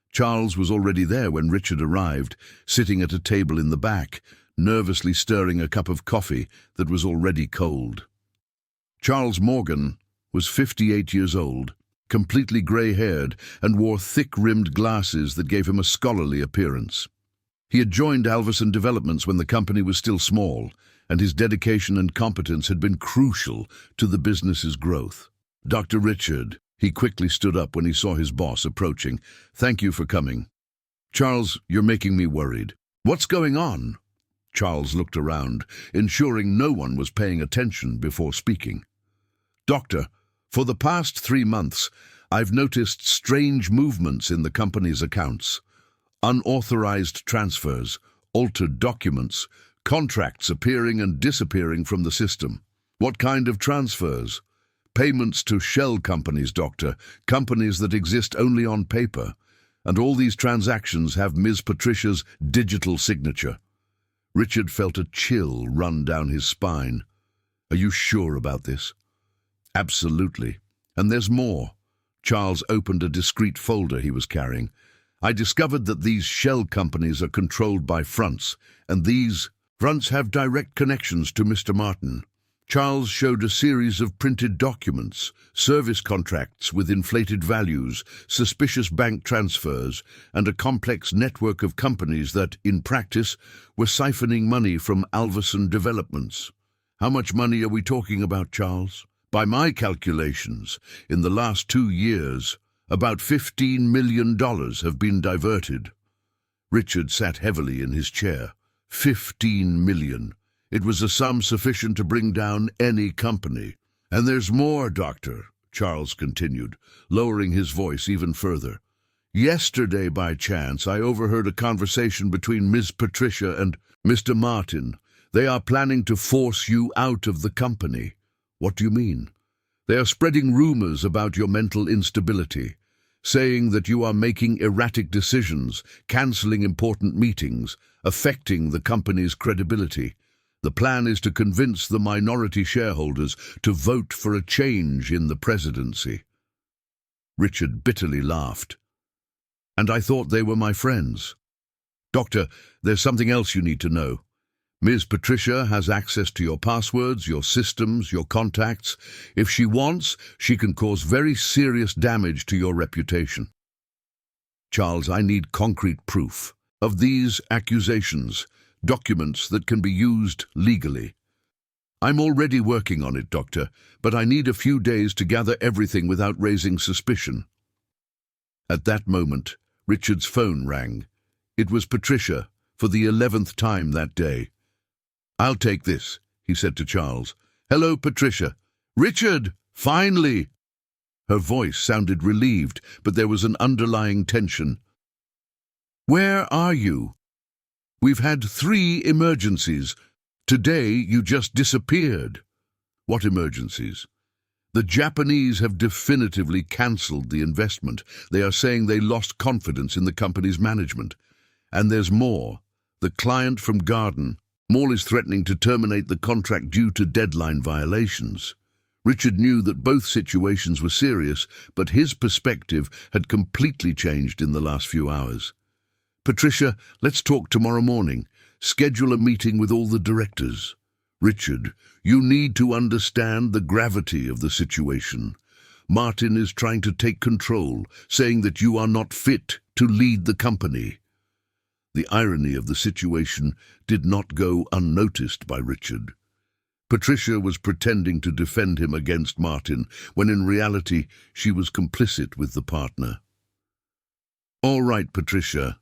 [SPEAKER 1] Charles was already there when Richard arrived, sitting at a table in the back, nervously stirring a cup of coffee that was already cold. Charles Morgan was 58 years old, completely grey-haired, and wore thick-rimmed glasses that gave him a scholarly appearance. He had joined Alverson Developments when the company was still small, and his dedication and competence had been crucial to the business's growth. "Dr. Richard," he quickly stood up when he saw his boss approaching. "Thank you for coming." "Charles, you're making me worried. What's going on?" Charles looked around, ensuring no one was paying attention before speaking. "Doctor, for the past 3 months, I've noticed strange movements in the company's accounts. Unauthorized transfers, altered documents, contracts appearing and disappearing from the system." "What kind of transfers?" "Payments to shell companies, Doctor, companies that exist only on paper. And all these transactions have Ms. Patricia's digital signature." Richard felt a chill run down his spine. "Are you sure about this?" "Absolutely. And there's more." Charles opened a discreet folder he was carrying. "I discovered that these shell companies are controlled by fronts, and these fronts have direct connections to Mr. Martin." Charles showed a series of printed documents, service contracts with inflated values, suspicious bank transfers, and a complex network of companies that, in practice, were siphoning money from Alverson Developments. "How much money are we talking about, Charles?" "By my calculations, in the last 2 years, about $15 million have been diverted." Richard sat heavily in his chair. 15 million. It was a sum sufficient to bring down any company. "And there's more, Doctor," Charles continued, lowering his voice even further. "Yesterday, by chance, I overheard a conversation between Ms. Patricia and Mr. Martin. They are planning to force you out of the company." "What do you mean?" "They are spreading rumors about your mental instability, saying that you are making erratic decisions, cancelling important meetings, affecting the company's credibility. The plan is to convince the minority shareholders to vote for a change in the presidency." Richard bitterly laughed. "And I thought they were my friends." "Doctor, there's something else you need to know. Ms. Patricia has access to your passwords, your systems, your contacts. If she wants, she can cause very serious damage to your reputation." "Charles, I need concrete proof of these accusations. Documents that can be used legally." "I'm already working on it, Doctor, but I need a few days to gather everything without raising suspicion." At that moment, Richard's phone rang. It was Patricia, for the 11th time that day. "I'll take this," he said to Charles. "Hello, Patricia." "Richard, finally!" Her voice sounded relieved, but there was an underlying tension. "Where are you? We've had 3 emergencies. Today you just disappeared." "What emergencies?" "The Japanese have definitively cancelled the investment. They are saying they lost confidence in the company's management. And there's more. The client from Garden Mall is threatening to terminate the contract due to deadline violations." Richard knew that both situations were serious, but his perspective had completely changed in the last few hours. "Patricia, let's talk tomorrow morning. Schedule a meeting with all the directors." "Richard, you need to understand the gravity of the situation. Martin is trying to take control, saying that you are not fit to lead the company." The irony of the situation did not go unnoticed by Richard. Patricia was pretending to defend him against Martin, when in reality she was complicit with the partner. "All right, Patricia.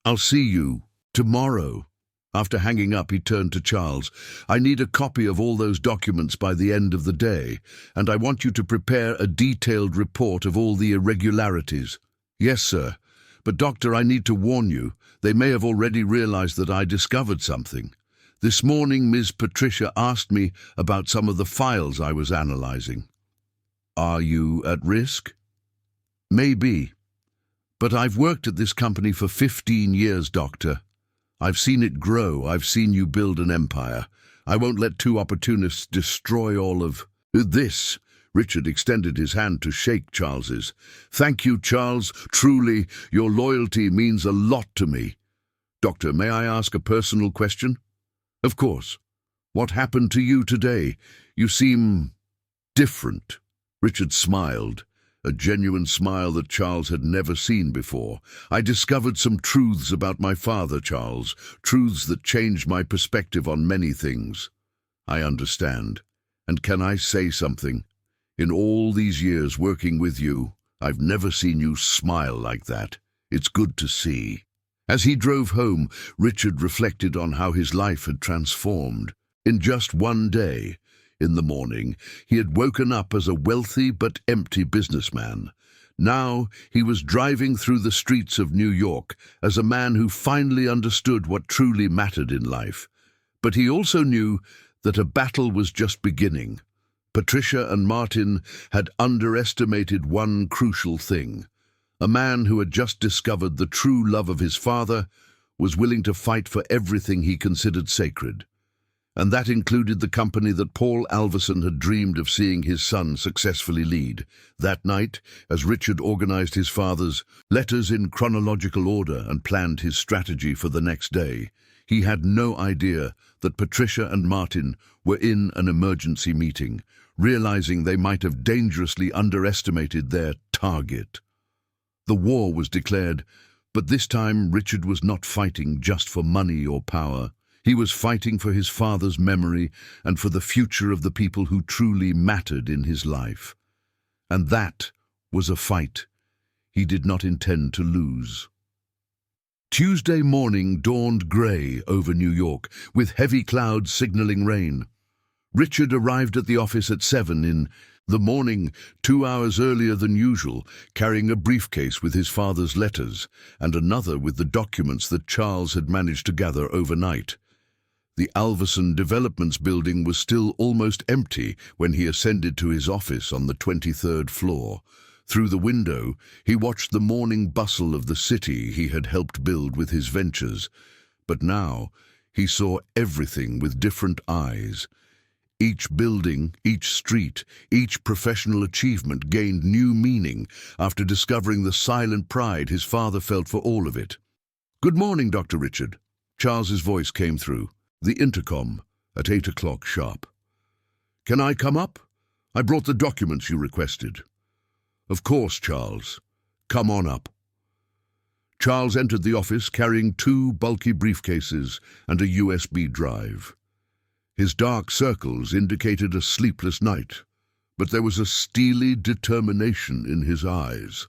[SPEAKER 1] I'll see you tomorrow." After hanging up, he turned to Charles. "I need a copy of all those documents by the end of the day, and I want you to prepare a detailed report of all the irregularities." "Yes, sir. But, Doctor, I need to warn you. They may have already realized that I discovered something. This morning, Ms. Patricia asked me about some of the files I was analyzing." "Are you at risk?" "Maybe. But I've worked at this company for 15 years, Doctor. I've seen it grow. I've seen you build an empire. I won't let two opportunists destroy all of this." Richard extended his hand to shake Charles's. "Thank you, Charles. Truly, your loyalty means a lot to me." "Doctor, may I ask a personal question?" "Of course. What happened to you today? You seem different." Richard smiled, a genuine smile that Charles had never seen before. "I discovered some truths about my father, Charles, truths that changed my perspective on many things." "I understand. And can I say something? In all these years working with you, I've never seen you smile like that. It's good to see." As he drove home, Richard reflected on how his life had transformed. In just one day, in the morning, he had woken up as a wealthy but empty businessman. Now he was driving through the streets of New York as a man who finally understood what truly mattered in life. But he also knew that a battle was just beginning. Patricia and Martin had underestimated one crucial thing. A man who had just discovered the true love of his father was willing to fight for everything he considered sacred. And that included the company that Paul Alverson had dreamed of seeing his son successfully lead. That night, as Richard organized his father's letters in chronological order and planned his strategy for the next day, he had no idea that Patricia and Martin were in an emergency meeting, realizing they might have dangerously underestimated their target. The war was declared, but this time Richard was not fighting just for money or power. He was fighting for his father's memory and for the future of the people who truly mattered in his life. And that was a fight he did not intend to lose. Tuesday morning dawned grey over New York, with heavy clouds signaling rain. Richard arrived at the office at 7 in the morning, 2 hours earlier than usual, carrying a briefcase with his father's letters and another with the documents that Charles had managed to gather overnight. The Alverson Developments building was still almost empty when he ascended to his office on the 23rd floor. Through the window, he watched the morning bustle of the city he had helped build with his ventures. But now he saw everything with different eyes. Each building, each street, each professional achievement gained new meaning after discovering the silent pride his father felt for all of it. "Good morning, Dr. Richard." Charles's voice came through the intercom at 8 o'clock sharp. "Can I come up? I brought the documents you requested." "Of course, Charles. Come on up." Charles entered the office carrying 2 bulky briefcases and a USB drive. His dark circles indicated a sleepless night, but there was a steely determination in his eyes.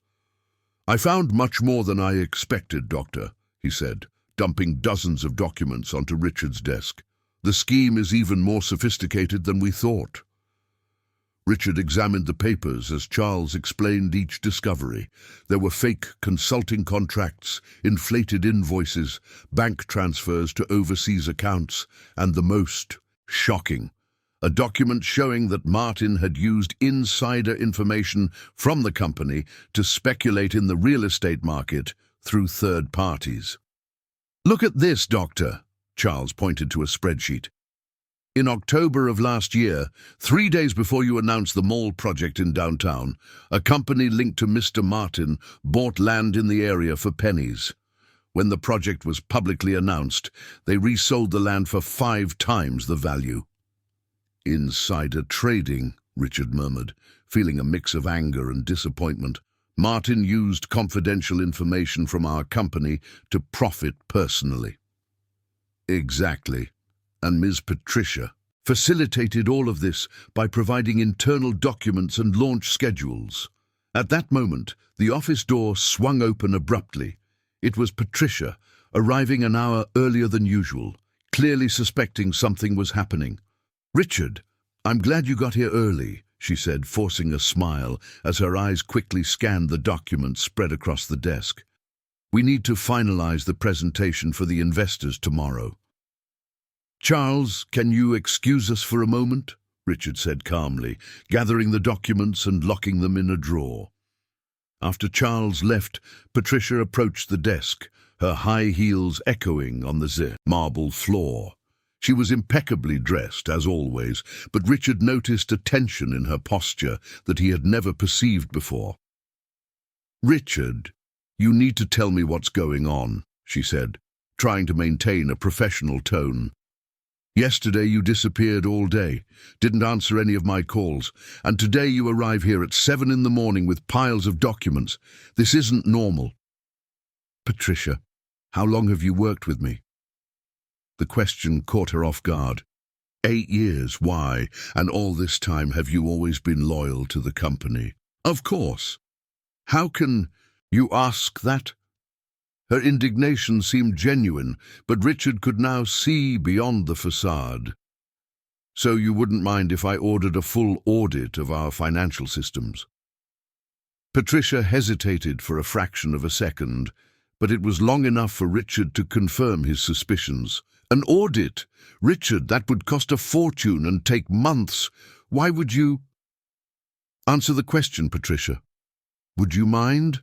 [SPEAKER 1] "I found much more than I expected, Doctor," he said, dumping dozens of documents onto Richard's desk. "The scheme is even more sophisticated than we thought." Richard examined the papers as Charles explained each discovery. There were fake consulting contracts, inflated invoices, bank transfers to overseas accounts, and the most shocking, a document showing that Martin had used insider information from the company to speculate in the real estate market through third parties. "Look at this, Doctor," Charles pointed to a spreadsheet. In October of last year, 3 days before you announced the mall project in downtown, a company linked to Mr. Martin bought land in the area for pennies. When the project was publicly announced, they resold the land for 5 times the value. Insider trading, Richard murmured, feeling a mix of anger and disappointment. Martin used confidential information from our company to profit personally. Exactly. And Ms. Patricia facilitated all of this by providing internal documents and launch schedules. At that moment, the office door swung open abruptly. It was Patricia, arriving an hour earlier than usual, clearly suspecting something was happening. "Richard, I'm glad you got here early," she said, forcing a smile as her eyes quickly scanned the documents spread across the desk. "We need to finalize the presentation for the investors tomorrow." "Charles, can you excuse us for a moment?" Richard said calmly, gathering the documents and locking them in a drawer. After Charles left, Patricia approached the desk, her high heels echoing on the marble floor. She was impeccably dressed, as always, but Richard noticed a tension in her posture that he had never perceived before. "Richard, you need to tell me what's going on," she said, trying to maintain a professional tone. "Yesterday you disappeared all day, didn't answer any of my calls, and today you arrive here at 7 in the morning with piles of documents. This isn't normal." "Patricia, how long have you worked with me?" The question caught her off guard. 8 years, why? And all this time have you always been loyal to the company?" "Of course." "How can you ask that?" Her indignation seemed genuine, but Richard could now see beyond the facade. "So you wouldn't mind if I ordered a full audit of our financial systems?" Patricia hesitated for a fraction of a second, but it was long enough for Richard to confirm his suspicions. "An audit? Richard, that would cost a fortune and take months. Why would you—" "Answer the question, Patricia. Would you mind?"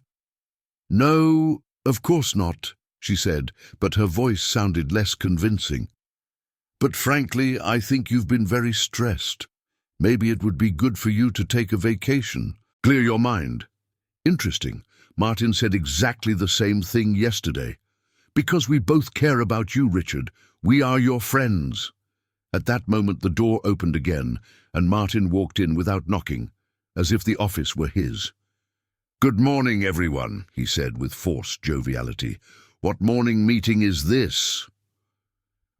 [SPEAKER 1] "No, of course not," she said, but her voice sounded less convincing. "But frankly, I think you've been very stressed. Maybe it would be good for you to take a vacation. Clear your mind." "Interesting. Martin said exactly the same thing yesterday. Because we both care about you, Richard. We are your friends." At that moment the door opened again, and Martin walked in without knocking, as if the office were his. "Good morning, everyone," he said with forced joviality. "What morning meeting is this?"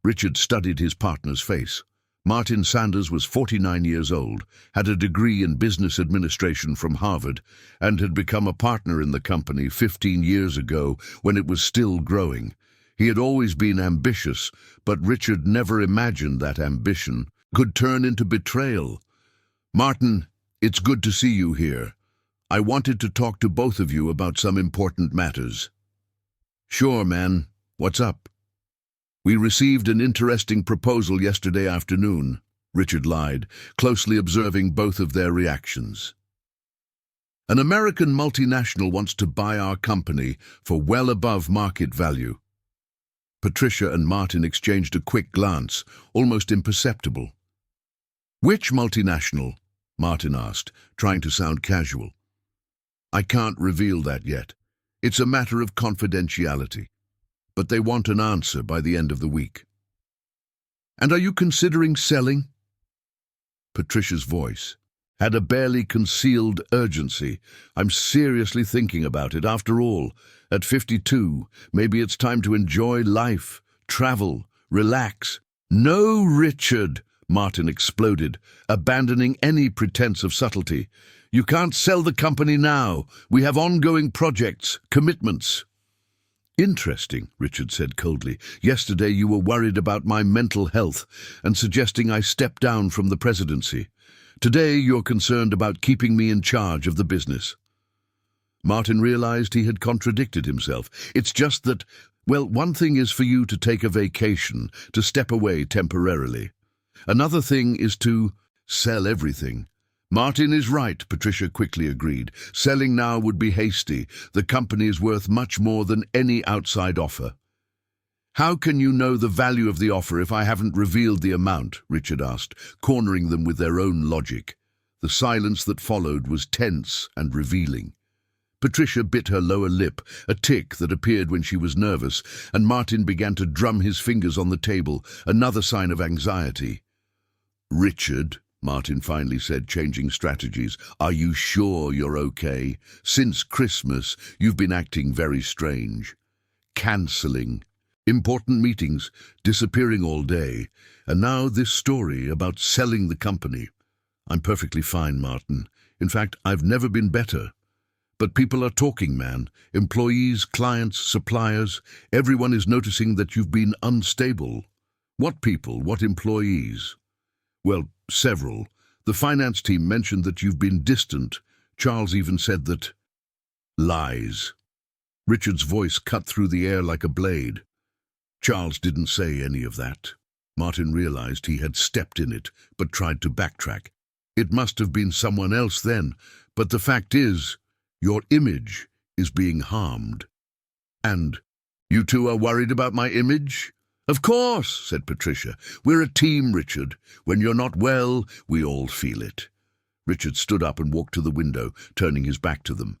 [SPEAKER 1] Richard studied his partner's face. Martin Sanders was 49 years old, had a degree in business administration from Harvard, and had become a partner in the company 15 years ago when it was still growing. He had always been ambitious, but Richard never imagined that ambition could turn into betrayal. "Martin, it's good to see you here. I wanted to talk to both of you about some important matters." "Sure, man. What's up?" "We received an interesting proposal yesterday afternoon," Richard lied, closely observing both of their reactions. "An American multinational wants to buy our company for well above market value." Patricia and Martin exchanged a quick glance, almost imperceptible. "Which multinational?" Martin asked, trying to sound casual. "I can't reveal that yet. It's a matter of confidentiality. But they want an answer by the end of the week." "And are you considering selling?" Patricia's voice had a barely concealed urgency. "I'm seriously thinking about it. After all, at 52, maybe it's time to enjoy life, travel, relax." "No, Richard," Martin exploded, abandoning any pretense of subtlety. "You can't sell the company now. We have ongoing projects, commitments." "Interesting," Richard said coldly. "Yesterday you were worried about my mental health and suggesting I step down from the presidency. Today you're concerned about keeping me in charge of the business." Martin realized he had contradicted himself. "It's just that, well, one thing is for you to take a vacation, to step away temporarily. Another thing is to sell everything." "Martin is right," Patricia quickly agreed. "Selling now would be hasty. The company is worth much more than any outside offer." How can you know the value of the offer if I haven't revealed the amount? Richard asked, cornering them with their own logic. The silence that followed was tense and revealing. Patricia bit her lower lip, a tic that appeared when she was nervous, and Martin began to drum his fingers on the table, another sign of anxiety. "Richard," Martin finally said, changing strategies, "are you sure you're okay? Since Christmas, you've been acting very strange. Cancelling important meetings, disappearing all day, and now this story about selling the company. I'm perfectly fine, Martin. In fact, I've never been better. But people are talking, man. Employees, clients, suppliers, everyone is noticing that you've been unstable." "What people? What employees?" "Well, several. The finance team mentioned that you've been distant. Charles even said that—" "Lies." Richard's voice cut through the air like a blade. "Charles didn't say any of that." Martin realized he had stepped in it, but tried to backtrack. "It must have been someone else then, but the fact is, your image is being harmed." "And you two are worried about my image?" "Of course," said Patricia. "We're a team, Richard. When you're not well, we all feel it." Richard stood up and walked to the window, turning his back to them.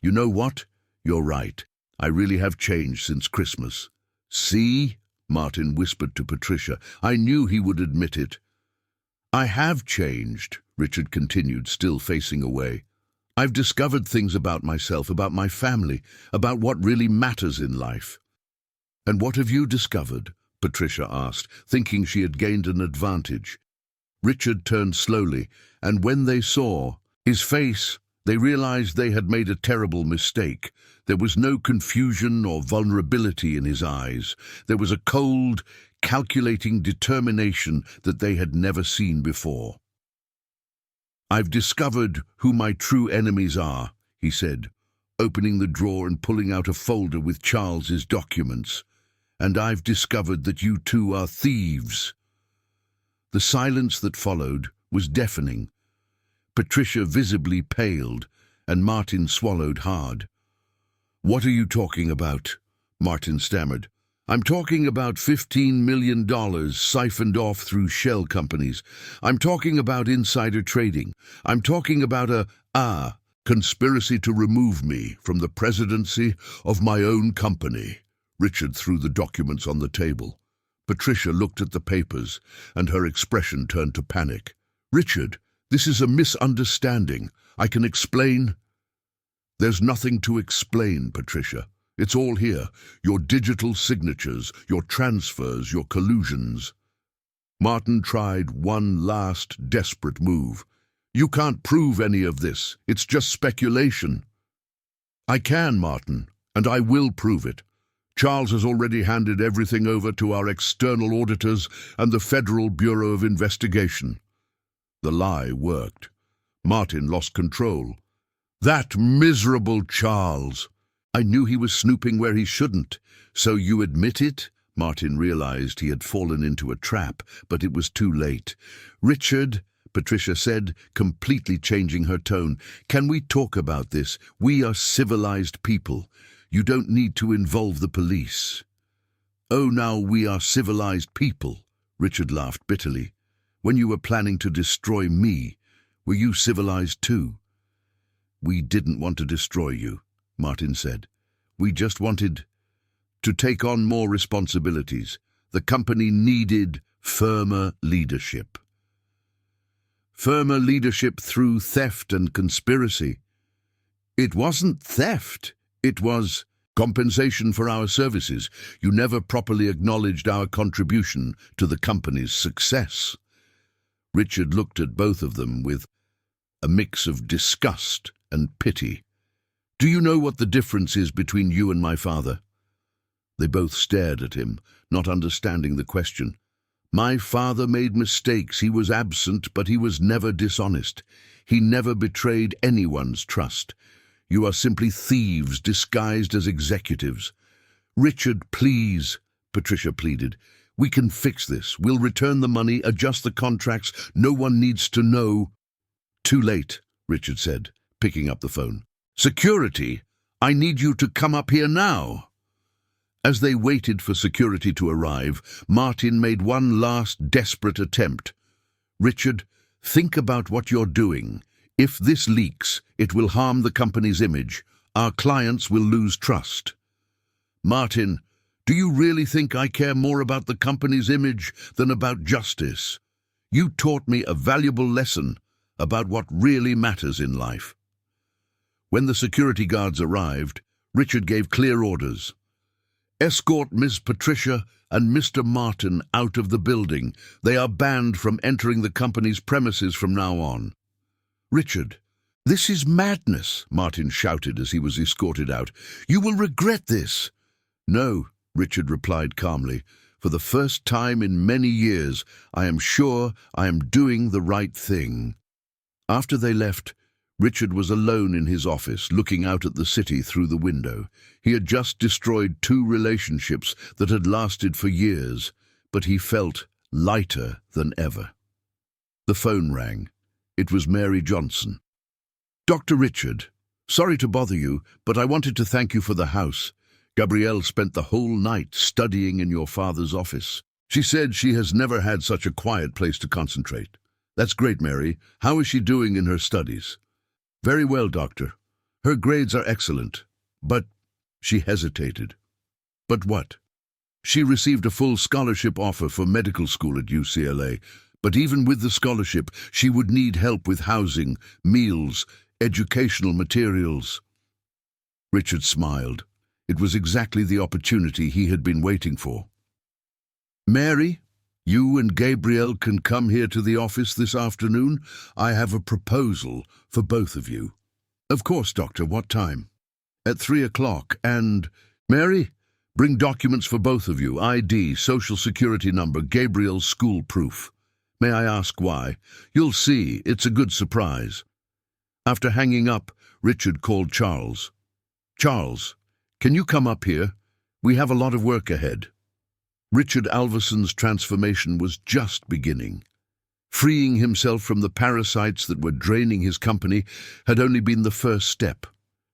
[SPEAKER 1] "You know what? You're right. I really have changed since Christmas." "See?" Martin whispered to Patricia. "I knew he would admit it." "I have changed," Richard continued, still facing away. "I've discovered things about myself, about my family, about what really matters in life." "And what have you discovered?" Patricia asked, thinking she had gained an advantage. Richard turned slowly, and when they saw his face, they realized they had made a terrible mistake. There was no confusion or vulnerability in his eyes. There was a cold, calculating determination that they had never seen before. "I've discovered who my true enemies are," he said, opening the drawer and pulling out a folder with Charles's documents. "And I've discovered that you two are thieves." The silence that followed was deafening. Patricia visibly paled, and Martin swallowed hard. "What are you talking about?" Martin stammered. "I'm talking about $15 million siphoned off through shell companies. I'm talking about insider trading. I'm talking about a conspiracy to remove me from the presidency of my own company." Richard threw the documents on the table. Patricia looked at the papers, and her expression turned to panic. "Richard, this is a misunderstanding. I can explain." "There's nothing to explain, Patricia. It's all here. Your digital signatures, your transfers, your collusions." Martin tried one last desperate move. "You can't prove any of this. It's just speculation." "I can, Martin, and I will prove it. Charles has already handed everything over to our external auditors and the Federal Bureau of Investigation." The lie worked. Martin lost control. "That miserable Charles! I knew he was snooping where he shouldn't." "So you admit it?" Martin realized he had fallen into a trap, but it was too late. "Richard," Patricia said, completely changing her tone, "can we talk about this? We are civilized people. You don't need to involve the police." "Oh, now we are civilized people," Richard laughed bitterly. "When you were planning to destroy me, were you civilized too?" "We didn't want to destroy you," Martin said. "We just wanted to take on more responsibilities. The company needed firmer leadership." "Firmer leadership through theft and conspiracy." "It wasn't theft. It was compensation for our services. You never properly acknowledged our contribution to the company's success." Richard looked at both of them with a mix of disgust and pity. "Do you know what the difference is between you and my father?" They both stared at him, not understanding the question. "My father made mistakes. He was absent, but he was never dishonest. He never betrayed anyone's trust. You are simply thieves disguised as executives." "Richard, please," Patricia pleaded. "We can fix this. We'll return the money, adjust the contracts. No one needs to know." "Too late," Richard said, picking up the phone. "Security, I need you to come up here now." As they waited for security to arrive, Martin made one last desperate attempt. "Richard, think about what you're doing. If this leaks, it will harm the company's image. Our clients will lose trust." "Martin, do you really think I care more about the company's image than about justice? You taught me a valuable lesson about what really matters in life." When the security guards arrived, Richard gave clear orders. "Escort Miss Patricia and Mr. Martin out of the building. They are banned from entering the company's premises from now on." "Richard, this is madness," Martin shouted as he was escorted out. "You will regret this." "No," Richard replied calmly. "For the first time in many years, I am sure I am doing the right thing." After they left, Richard was alone in his office, looking out at the city through the window. He had just destroyed 2 relationships that had lasted for years, but he felt lighter than ever. The phone rang. It was Mary Johnson. "Dr. Richard, sorry to bother you, but I wanted to thank you for the house. Gabrielle spent the whole night studying in your father's office. She said she has never had such a quiet place to concentrate." "That's great, Mary. How is she doing in her studies?" "Very well, doctor. Her grades are excellent, but—" She hesitated. "But what?" "She received a full scholarship offer for medical school at UCLA, but even with the scholarship, she would need help with housing, meals, educational materials." Richard smiled. It was exactly the opportunity he had been waiting for. "Mary, you and Gabrielle can come here to the office this afternoon. I have a proposal for both of you." "Of course, doctor. What time?" "At 3 o'clock. And, Mary, bring documents for both of you. ID, social security number, Gabrielle's school proof." "May I ask why?" "You'll see. It's a good surprise." After hanging up, Richard called Charles. "Charles, can you come up here? We have a lot of work ahead." Richard Alverson's transformation was just beginning. Freeing himself from the parasites that were draining his company had only been the first step.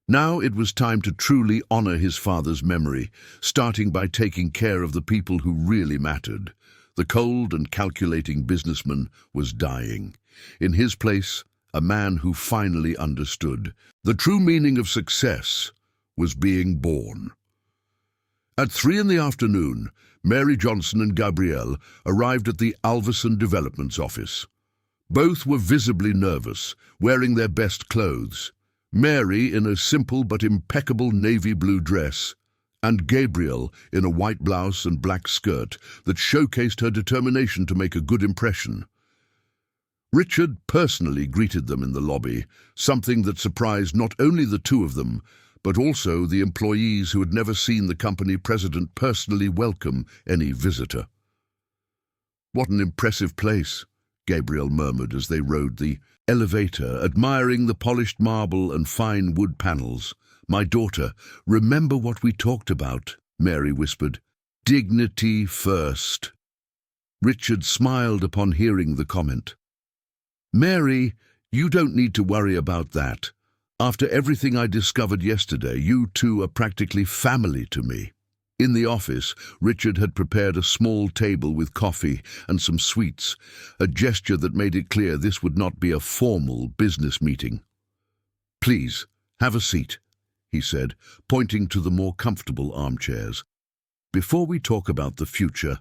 [SPEAKER 1] Now it was time to truly honor his father's memory, starting by taking care of the people who really mattered. The cold and calculating businessman was dying. In his place, a man who finally understood. The true meaning of success was being born. At 3 in the afternoon, Mary Johnson and Gabrielle arrived at the Alverson Developments office. Both were visibly nervous, wearing their best clothes. Mary in a simple but impeccable navy blue dress, and Gabrielle in a white blouse and black skirt that showcased her determination to make a good impression. Richard personally greeted them in the lobby, something that surprised not only the two of them, but also the employees who had never seen the company president personally welcome any visitor. "What an impressive place," Gabrielle murmured as they rode the elevator, admiring the polished marble and fine wood panels. "My daughter, remember what we talked about," Mary whispered. "Dignity first." Richard smiled upon hearing the comment. "Mary, you don't need to worry about that. After everything I discovered yesterday, you two are practically family to me." In the office, Richard had prepared a small table with coffee and some sweets, a gesture that made it clear this would not be a formal business meeting. "Please, have a seat," he said, pointing to the more comfortable armchairs. "Before we talk about the future,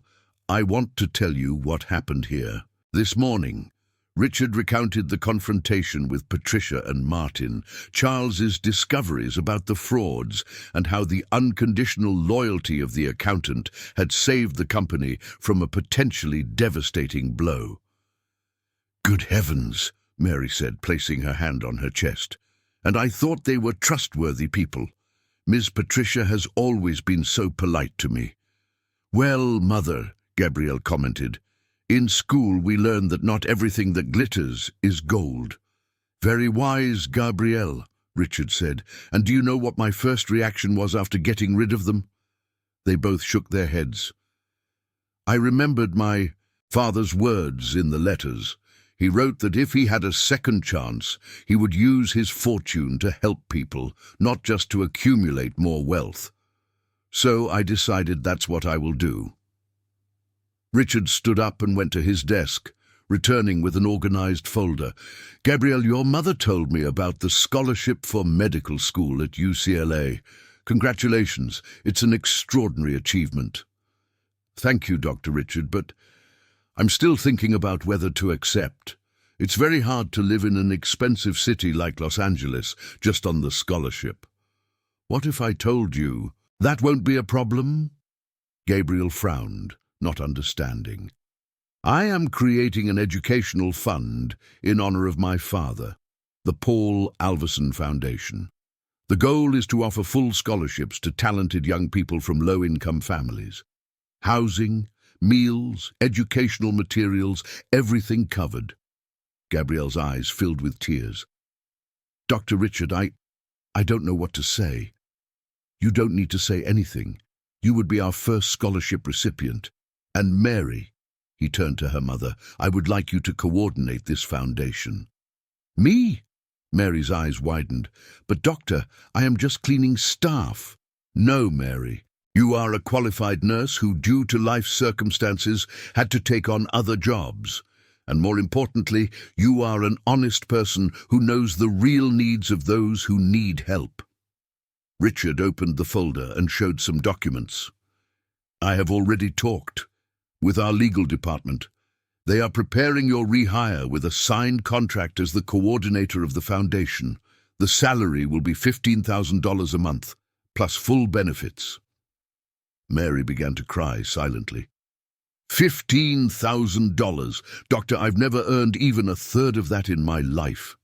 [SPEAKER 1] I want to tell you what happened here. This morning, Richard recounted the confrontation with Patricia and Martin, Charles's discoveries about the frauds, and how the unconditional loyalty of the accountant had saved the company from a potentially devastating blow. "Good heavens," Mary said, placing her hand on her chest. "And I thought they were trustworthy people. Miss Patricia has always been so polite to me." "Well, Mother," Gabrielle commented, "in school we learn that not everything that glitters is gold." "Very wise, Gabrielle," Richard said. "And do you know what my first reaction was after getting rid of them?" They both shook their heads. "I remembered my father's words in the letters. He wrote that if he had a second chance, he would use his fortune to help people, not just to accumulate more wealth." So I decided that's what I will do. Richard stood up and went to his desk, returning with an organized folder. Gabrielle, your mother told me about the scholarship for medical school at UCLA. Congratulations, it's an extraordinary achievement. Thank you, Dr. Richard, but I'm still thinking about whether to accept. It's very hard to live in an expensive city like Los Angeles just on the scholarship. What if I told you that won't be a problem? Gabriel frowned, not understanding. I am creating an educational fund in honor of my father, the Paul Alverson Foundation. The goal is to offer full scholarships to talented young people from low-income families. Housing, meals, educational materials, everything covered. Gabrielle's eyes filled with tears. Dr. Richard, I don't know what to say. You don't need to say anything. You would be our first scholarship recipient. And Mary, he turned to her mother, I would like you to coordinate this foundation. Me? Mary's eyes widened. But doctor, I am just cleaning staff. No, Mary. You are a qualified nurse who, due to life circumstances, had to take on other jobs. And more importantly, you are an honest person who knows the real needs of those who need help. Richard opened the folder and showed some documents. I have already talked with our legal department. They are preparing your rehire with a signed contract as the coordinator of the foundation. The salary will be $15,000 a month, plus full benefits. Mary began to cry silently. $15,000. Doctor, I've never earned even a third of that in my life.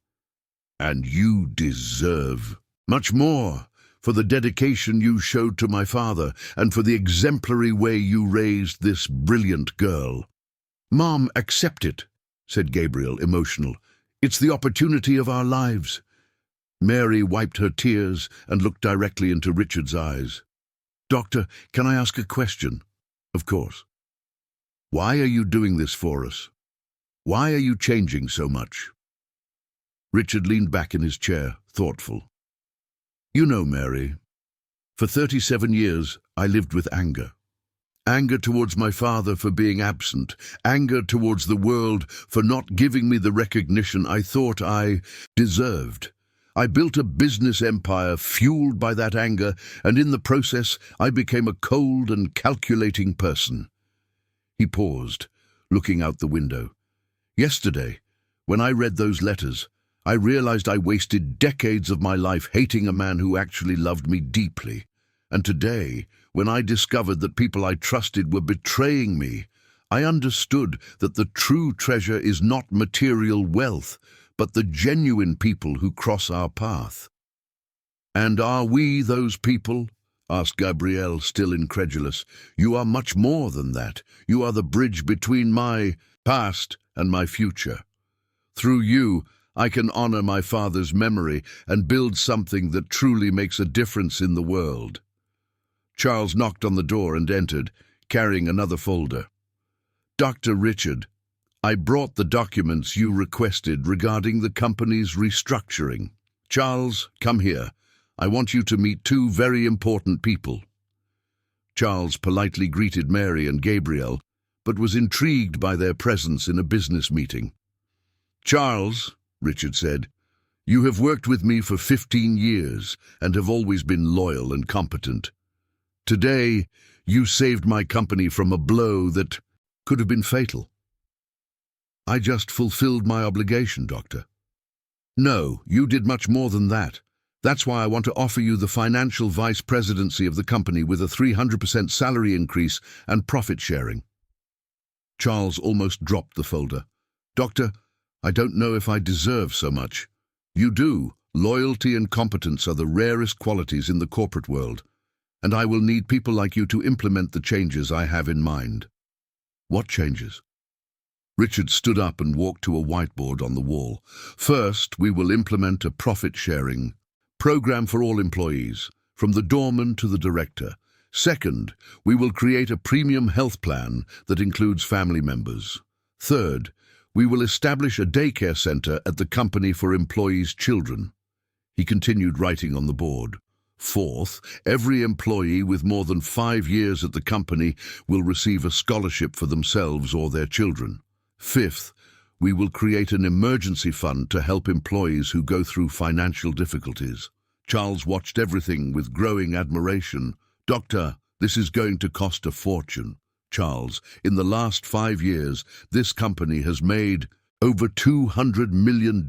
[SPEAKER 1] And you deserve much more for the dedication you showed to my father and for the exemplary way you raised this brilliant girl. Mom, accept it, said Gabriel, emotional. It's the opportunity of our lives. Mary wiped her tears and looked directly into Richard's eyes. Doctor, can I ask a question? Of course. Why are you doing this for us? Why are you changing so much? Richard leaned back in his chair, thoughtful. You know, Mary, for 37 years I lived with anger. Anger towards my father for being absent, anger towards the world for not giving me the recognition I thought I deserved. I built a business empire fueled by that anger, and in the process I became a cold and calculating person. He paused, looking out the window. Yesterday, when I read those letters, I realized I wasted decades of my life hating a man who actually loved me deeply. And today, when I discovered that people I trusted were betraying me, I understood that the true treasure is not material wealth, but the genuine people who cross our path. And are we those people? Asked Gabrielle, still incredulous. You are much more than that. You are the bridge between my past and my future. Through you, I can honor my father's memory and build something that truly makes a difference in the world. Charles knocked on the door and entered, carrying another folder. Dr. Richard, I brought the documents you requested regarding the company's restructuring. Charles, come here. I want you to meet two very important people. Charles politely greeted Mary and Gabriel, but was intrigued by their presence in a business meeting. Charles, Richard said, you have worked with me for 15 years and have always been loyal and competent. Today, you saved my company from a blow that could have been fatal. I just fulfilled my obligation, Doctor. No, you did much more than that. That's why I want to offer you the financial vice presidency of the company with a 300% salary increase and profit sharing. Charles almost dropped the folder. Doctor, I don't know if I deserve so much. You do. Loyalty and competence are the rarest qualities in the corporate world, and I will need people like you to implement the changes I have in mind. What changes? Richard stood up and walked to a whiteboard on the wall. First, we will implement a profit-sharing program for all employees, from the doorman to the director. Second, we will create a premium health plan that includes family members. Third, we will establish a daycare center at the company for employees' children. He continued writing on the board. Fourth, every employee with more than 5 years at the company will receive a scholarship for themselves or their children. Fifth, we will create an emergency fund to help employees who go through financial difficulties. Charles watched everything with growing admiration. Doctor, this is going to cost a fortune. Charles, in the last 5 years, this company has made over $200 million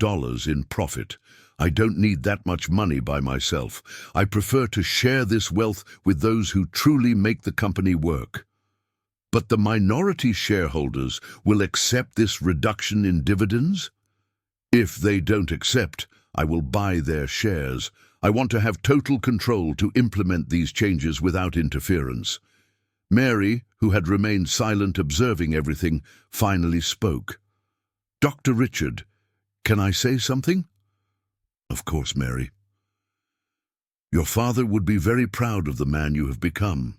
[SPEAKER 1] in profit. I don't need that much money by myself. I prefer to share this wealth with those who truly make the company work. But the minority shareholders will accept this reduction in dividends? If they don't accept, I will buy their shares. I want to have total control to implement these changes without interference. Mary, who had remained silent observing everything, finally spoke. Dr. Richard, can I say something? Of course, Mary. Your father would be very proud of the man you have become.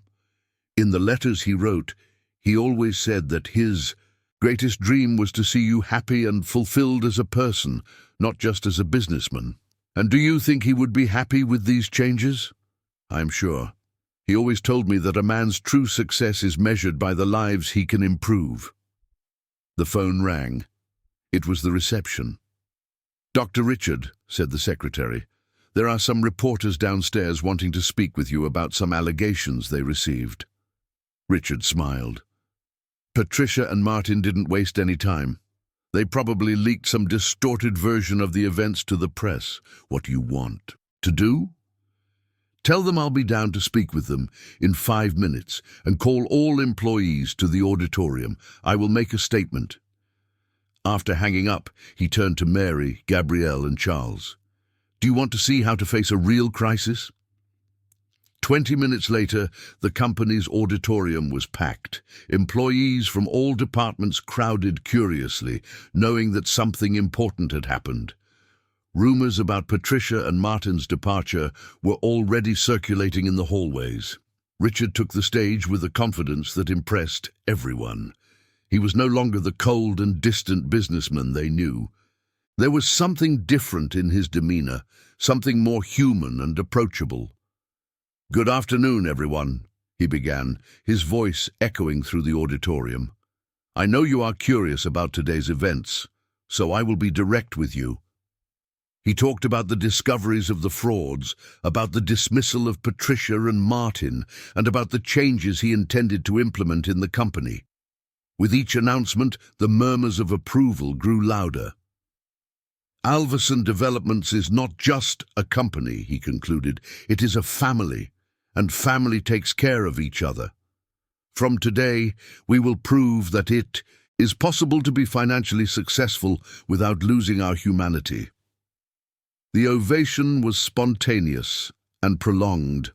[SPEAKER 1] In the letters he wrote, he always said that his greatest dream was to see you happy and fulfilled as a person, not just as a businessman. And do you think he would be happy with these changes? I am sure. He always told me that a man's true success is measured by the lives he can improve. The phone rang. It was the reception. Dr. Richard, said the secretary, there are some reporters downstairs wanting to speak with you about some allegations they received. Richard smiled. Patricia and Martin didn't waste any time. They probably leaked some distorted version of the events to the press. What do you want to do? Tell them I'll be down to speak with them in 5 minutes and call all employees to the auditorium. I will make a statement. After hanging up, he turned to Mary, Gabrielle, and Charles. Do you want to see how to face a real crisis? 20 minutes later, the company's auditorium was packed. Employees from all departments crowded curiously, knowing that something important had happened. Rumors about Patricia and Martin's departure were already circulating in the hallways. Richard took the stage with a confidence that impressed everyone. He was no longer the cold and distant businessman they knew. There was something different in his demeanor, something more human and approachable. Good afternoon, everyone, he began, his voice echoing through the auditorium. I know you are curious about today's events, so I will be direct with you. He talked about the discoveries of the frauds, about the dismissal of Patricia and Martin, and about the changes he intended to implement in the company. With each announcement, the murmurs of approval grew louder. Alverson Developments is not just a company, he concluded. It is a family, and family takes care of each other. From today, we will prove that it is possible to be financially successful without losing our humanity. The ovation was spontaneous and prolonged.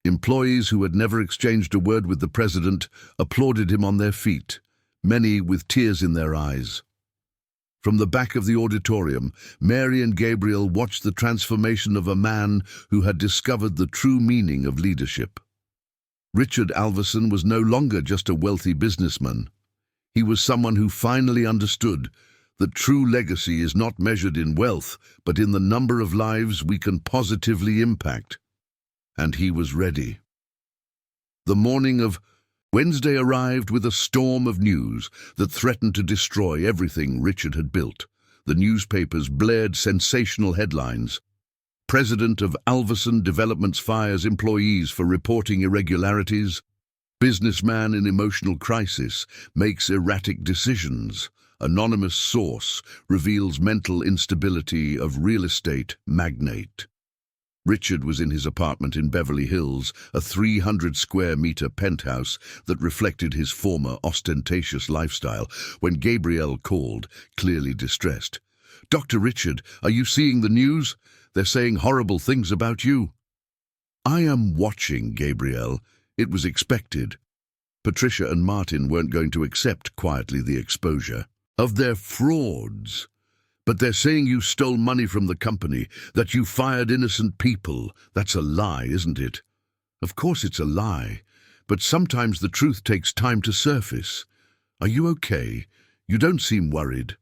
[SPEAKER 1] Employees who had never exchanged a word with the president applauded him on their feet, many with tears in their eyes. From the back of the auditorium, Mary and Gabriel watched the transformation of a man who had discovered the true meaning of leadership. Richard Alverson was no longer just a wealthy businessman. He was someone who finally understood that true legacy is not measured in wealth, but in the number of lives we can positively impact. And he was ready. The morning of Wednesday arrived with a storm of news that threatened to destroy everything Richard had built. The newspapers blared sensational headlines. President of Alverson Developments fires employees for reporting irregularities. Businessman in emotional crisis makes erratic decisions. Anonymous source reveals mental instability of real estate magnate. Richard was in his apartment in Beverly Hills, a 300-square-meter penthouse that reflected his former ostentatious lifestyle, when Gabrielle called, clearly distressed. Dr. Richard, are you seeing the news? They're saying horrible things about you. I am watching, Gabrielle. It was expected. Patricia and Martin weren't going to accept quietly the exposure of their frauds. But they're saying you stole money from the company, that you fired innocent people. That's a lie, isn't it? Of course it's a lie, but sometimes the truth takes time to surface. Are you okay? You don't seem worried.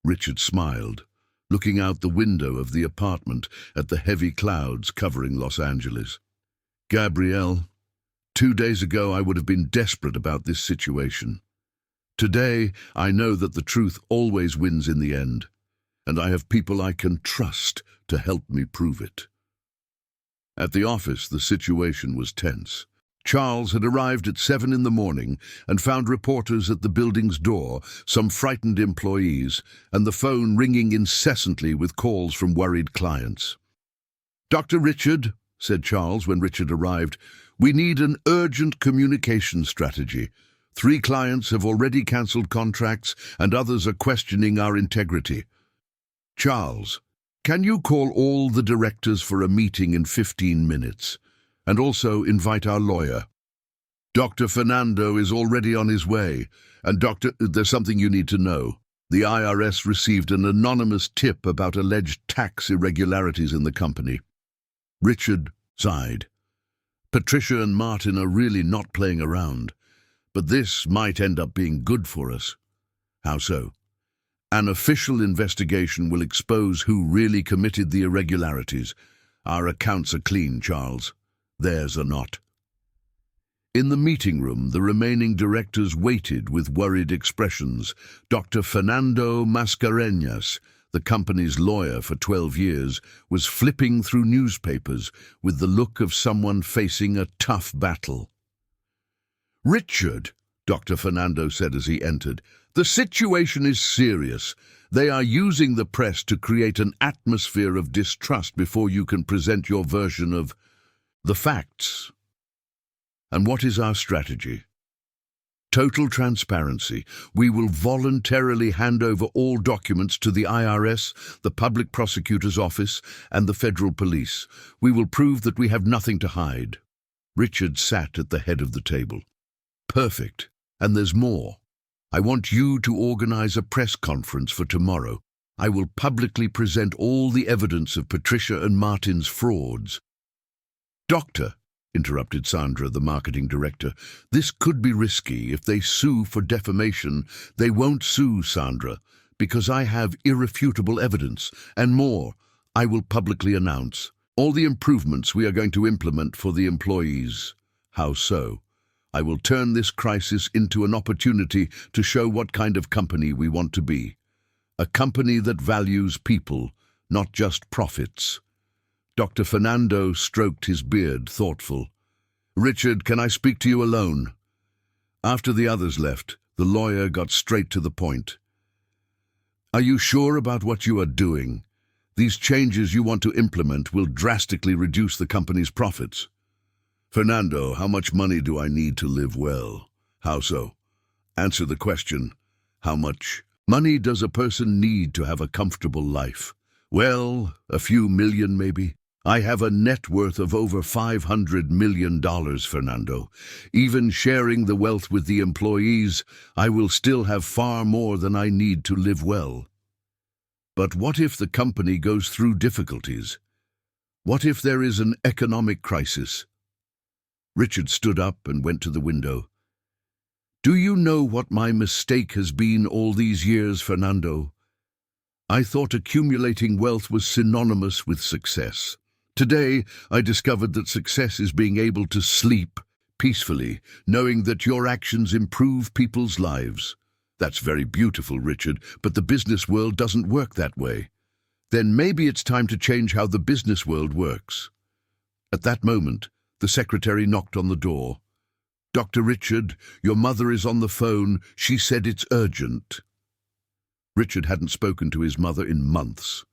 [SPEAKER 1] Richard smiled. looking out the window of the apartment at the heavy clouds covering Los Angeles. Gabrielle, 2 days ago I would have been desperate about this situation. Today, I know that the truth always wins in the end, and I have people I can trust to help me prove it. At the office, the situation was tense. Charles had arrived at 7 in the morning and found reporters at the building's door, some frightened employees, and the phone ringing incessantly with calls from worried clients. "Dr. Richard," said Charles when Richard arrived, "we need an urgent communication strategy. 3 clients have already cancelled contracts and others are questioning our integrity. Charles, can you call all the directors for a meeting in 15 minutes? And also invite our lawyer. Dr. Fernando is already on his way, and there's something you need to know. The IRS received an anonymous tip about alleged tax irregularities in the company." Richard sighed. Patricia and Martin are really not playing around, but this might end up being good for us. How so? An official investigation will expose who really committed the irregularities. Our accounts are clean, Charles. Theirs are not. In the meeting room, the remaining directors waited with worried expressions. Dr. Fernando Mascarenhas, the company's lawyer for 12 years, was flipping through newspapers with the look of someone facing a tough battle. "Richard," Dr. Fernando said as he entered, "the situation is serious. They are using the press to create an atmosphere of distrust before you can present your version of the facts. And what is our strategy? Total transparency. We will voluntarily hand over all documents to the IRS, the Public Prosecutor's Office, and the Federal Police. We will prove that we have nothing to hide." Richard sat at the head of the table. "Perfect. And there's more. I want you to organize a press conference for tomorrow. I will publicly present all the evidence of Patricia and Martin's frauds." "Doctor," interrupted Sandra, the marketing director, "this could be risky. If they sue for defamation, they won't sue, Sandra, because I have irrefutable evidence. And more, I will publicly announce all the improvements we are going to implement for the employees." "How so?" "I will turn this crisis into an opportunity to show what kind of company we want to be. A company that values people, not just profits." Dr. Fernando stroked his beard, thoughtful. "Richard, can I speak to you alone?" After the others left, the lawyer got straight to the point. "Are you sure about what you are doing? These changes you want to implement will drastically reduce the company's profits." "Fernando, how much money do I need to live well?" "How so?" "Answer the question. How much money does a person need to have a comfortable life?" "Well, a few million maybe. I have a net worth of over $500 million, Fernando. Even sharing the wealth with the employees, I will still have far more than I need to live well." "But what if the company goes through difficulties? What if there is an economic crisis?" Richard stood up and went to the window. "Do you know what my mistake has been all these years, Fernando? I thought accumulating wealth was synonymous with success. Today, I discovered that success is being able to sleep peacefully, knowing that your actions improve people's lives." "That's very beautiful, Richard, but the business world doesn't work that way." "Then maybe it's time to change how the business world works." At that moment, the secretary knocked on the door. "Dr. Richard, your mother is on the phone. She said it's urgent." Richard hadn't spoken to his mother in months.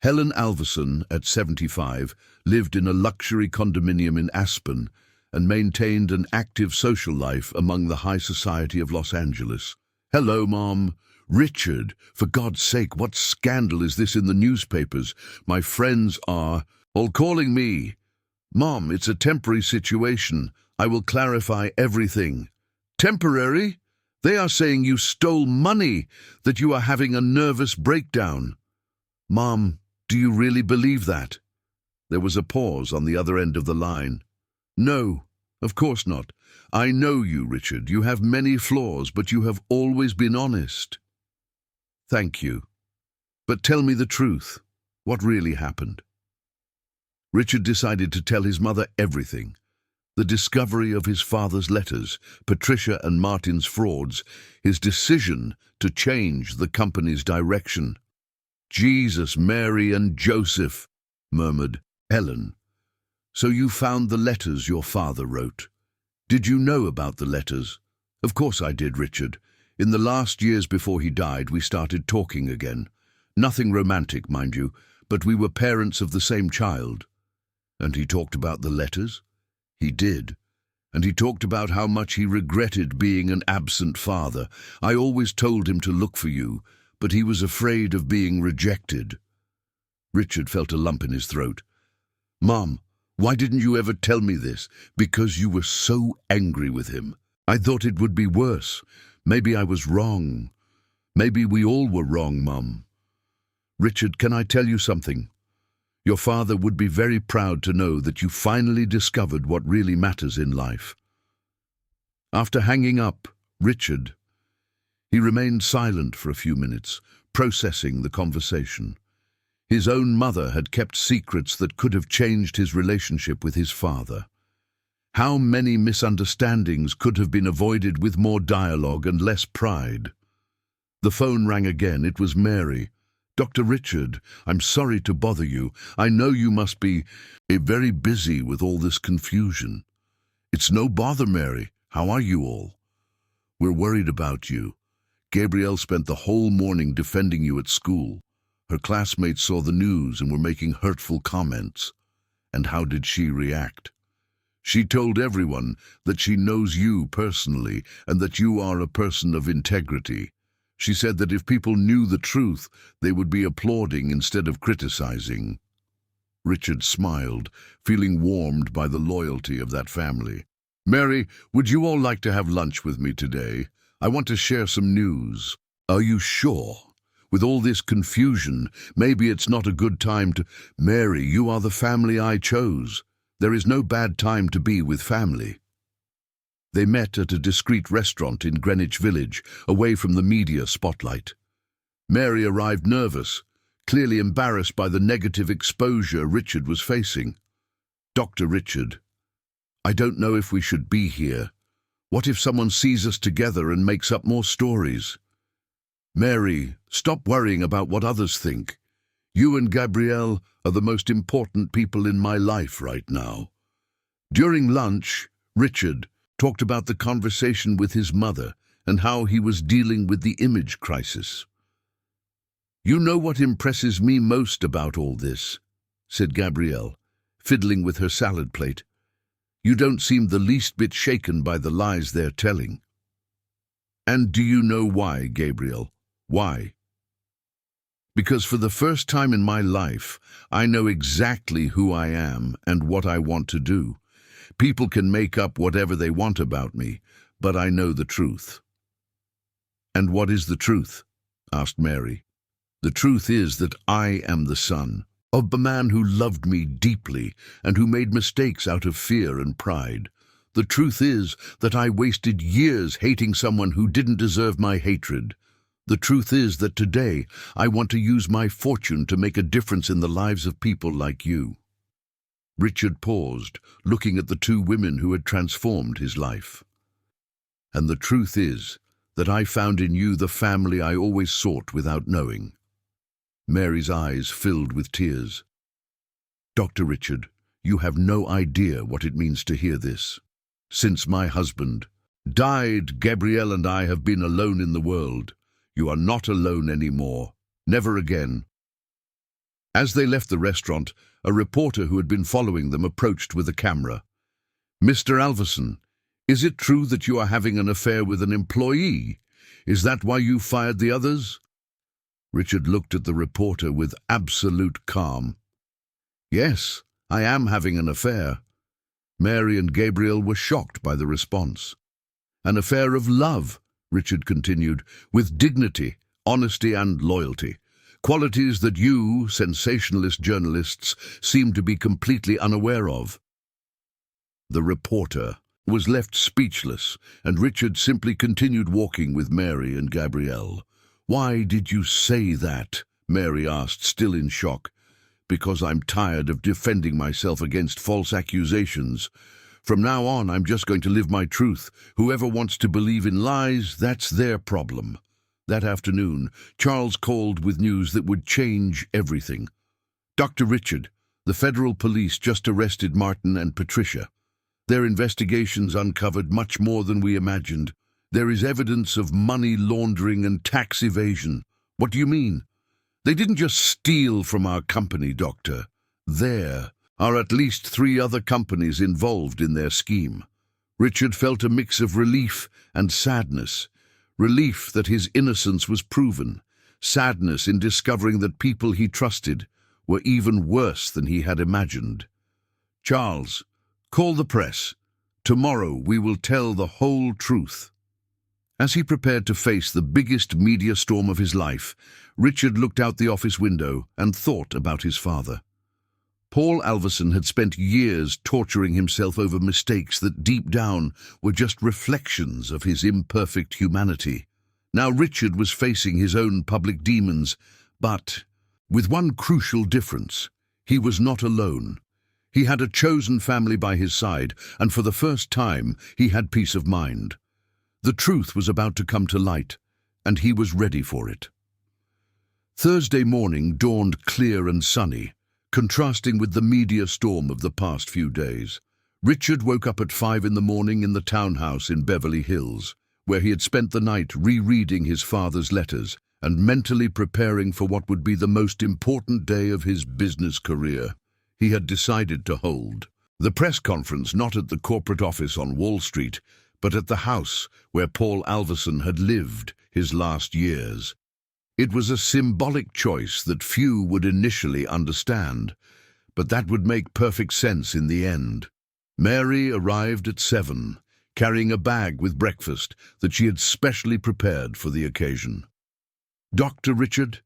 [SPEAKER 1] Helen Alverson, at 75, lived in a luxury condominium in Aspen and maintained an active social life among the high society of Los Angeles. "Hello, Mom." "Richard, for God's sake, what scandal is this in the newspapers? My friends are all calling me." "Mom, it's a temporary situation. I will clarify everything." "Temporary? They are saying you stole money, that you are having a nervous breakdown." "Mom, do you really believe that?" There was a pause on the other end of the line. "No, of course not. I know you, Richard. You have many flaws, but you have always been honest." "Thank you." But tell me the truth. What really happened? Richard decided to tell his mother everything. The discovery of his father's letters, Patricia and Martin's frauds, his decision to change the company's direction. "Jesus, Mary and Joseph," murmured Helen. "So you found the letters your father wrote. Did you know about the letters?" "Of course I did, Richard. In the last years before he died, we started talking again. Nothing romantic, mind you, but we were parents of the same child." "And he talked about the letters?" "He did. And he talked about how much he regretted being an absent father. I always told him to look for you, but he was afraid of being rejected." Richard felt a lump in his throat. "Mom, why didn't you ever tell me this?" "Because you were so angry with him. I thought it would be worse. Maybe I was wrong. Maybe we all were wrong, Mom." "Richard, can I tell you something? Your father would be very proud to know that you finally discovered what really matters in life." After hanging up, he remained silent for a few minutes, processing the conversation. His own mother had kept secrets that could have changed his relationship with his father. How many misunderstandings could have been avoided with more dialogue and less pride? The phone rang again. It was Mary. "Dr. Richard, I'm sorry to bother you. I know you must be very busy with all this confusion." "It's no bother, Mary. How are you all?" "We're worried about you. Gabrielle spent the whole morning defending you at school. Her classmates saw the news and were making hurtful comments." "And how did she react?" "She told everyone that she knows you personally and that you are a person of integrity. She said that if people knew the truth, they would be applauding instead of criticizing." Richard smiled, feeling warmed by the loyalty of that family. "Mary, would you all like to have lunch with me today? I want to share some news." "Are you sure? With all this confusion, maybe it's not a good time to—" "Mary, you are the family I chose. There is no bad time to be with family." They met at a discreet restaurant in Greenwich Village, away from the media spotlight. Mary arrived nervous, clearly embarrassed by the negative exposure Richard was facing. "Dr. Richard, I don't know if we should be here. What if someone sees us together and makes up more stories?" "Mary, stop worrying about what others think. You and Gabrielle are the most important people in my life right now." During lunch, Richard talked about the conversation with his mother and how he was dealing with the image crisis. "You know what impresses me most about all this," said Gabrielle, fiddling with her salad plate. "You don't seem the least bit shaken by the lies they're telling." "And do you know why, Gabrielle? Why?" "Because for the first time in my life, I know exactly who I am and what I want to do. People can make up whatever they want about me, but I know the truth." "And what is the truth?" asked Mary. "The truth is that I am the son of the man who loved me deeply and who made mistakes out of fear and pride. The truth is that I wasted years hating someone who didn't deserve my hatred. The truth is that today I want to use my fortune to make a difference in the lives of people like you." Richard paused, looking at the two women who had transformed his life. "And the truth is that I found in you the family I always sought without knowing." Mary's eyes filled with tears. "Dr. Richard, you have no idea what it means to hear this. Since my husband died, Gabrielle and I have been alone in the world. You are not alone anymore. Never again." As they left the restaurant, a reporter who had been following them approached with a camera. "Mr. Alverson, is it true that you are having an affair with an employee? Is that why you fired the others?" Richard looked at the reporter with absolute calm. "Yes, I am having an affair." Mary and Gabrielle were shocked by the response. "An affair of love," Richard continued, "with dignity, honesty and loyalty. Qualities that you, sensationalist journalists, seem to be completely unaware of." The reporter was left speechless, and Richard simply continued walking with Mary and Gabrielle. "Why did you say that?" Mary asked, still in shock. Because I'm tired of defending myself against false accusations. From now on, I'm just going to live my truth. Whoever wants to believe in lies, that's their problem. That afternoon, Charles called with news that would change everything. Dr. Richard, the federal police just arrested Martin and Patricia. Their investigations uncovered much more than we imagined. There is evidence of money laundering and tax evasion. What do you mean? They didn't just steal from our company, Doctor. There are at least 3 other companies involved in their scheme. Richard felt a mix of relief and sadness. Relief that his innocence was proven. Sadness in discovering that people he trusted were even worse than he had imagined. Charles, call the press. Tomorrow we will tell the whole truth. As he prepared to face the biggest media storm of his life, Richard looked out the office window and thought about his father. Paul Alverson had spent years torturing himself over mistakes that deep down were just reflections of his imperfect humanity. Now Richard was facing his own public demons, but with one crucial difference. He was not alone. He had a chosen family by his side, and for the first time he had peace of mind. The truth was about to come to light, and he was ready for it. Thursday morning dawned clear and sunny, contrasting with the media storm of the past few days. Richard woke up at 5 in the morning in the townhouse in Beverly Hills, where he had spent the night rereading his father's letters and mentally preparing for what would be the most important day of his business career. He had decided to hold the press conference not at the corporate office on Wall Street, but at the house where Paul Alverson had lived his last years. It was a symbolic choice that few would initially understand, but that would make perfect sense in the end. Mary arrived at 7, carrying a bag with breakfast that she had specially prepared for the occasion. "Dr. Richard,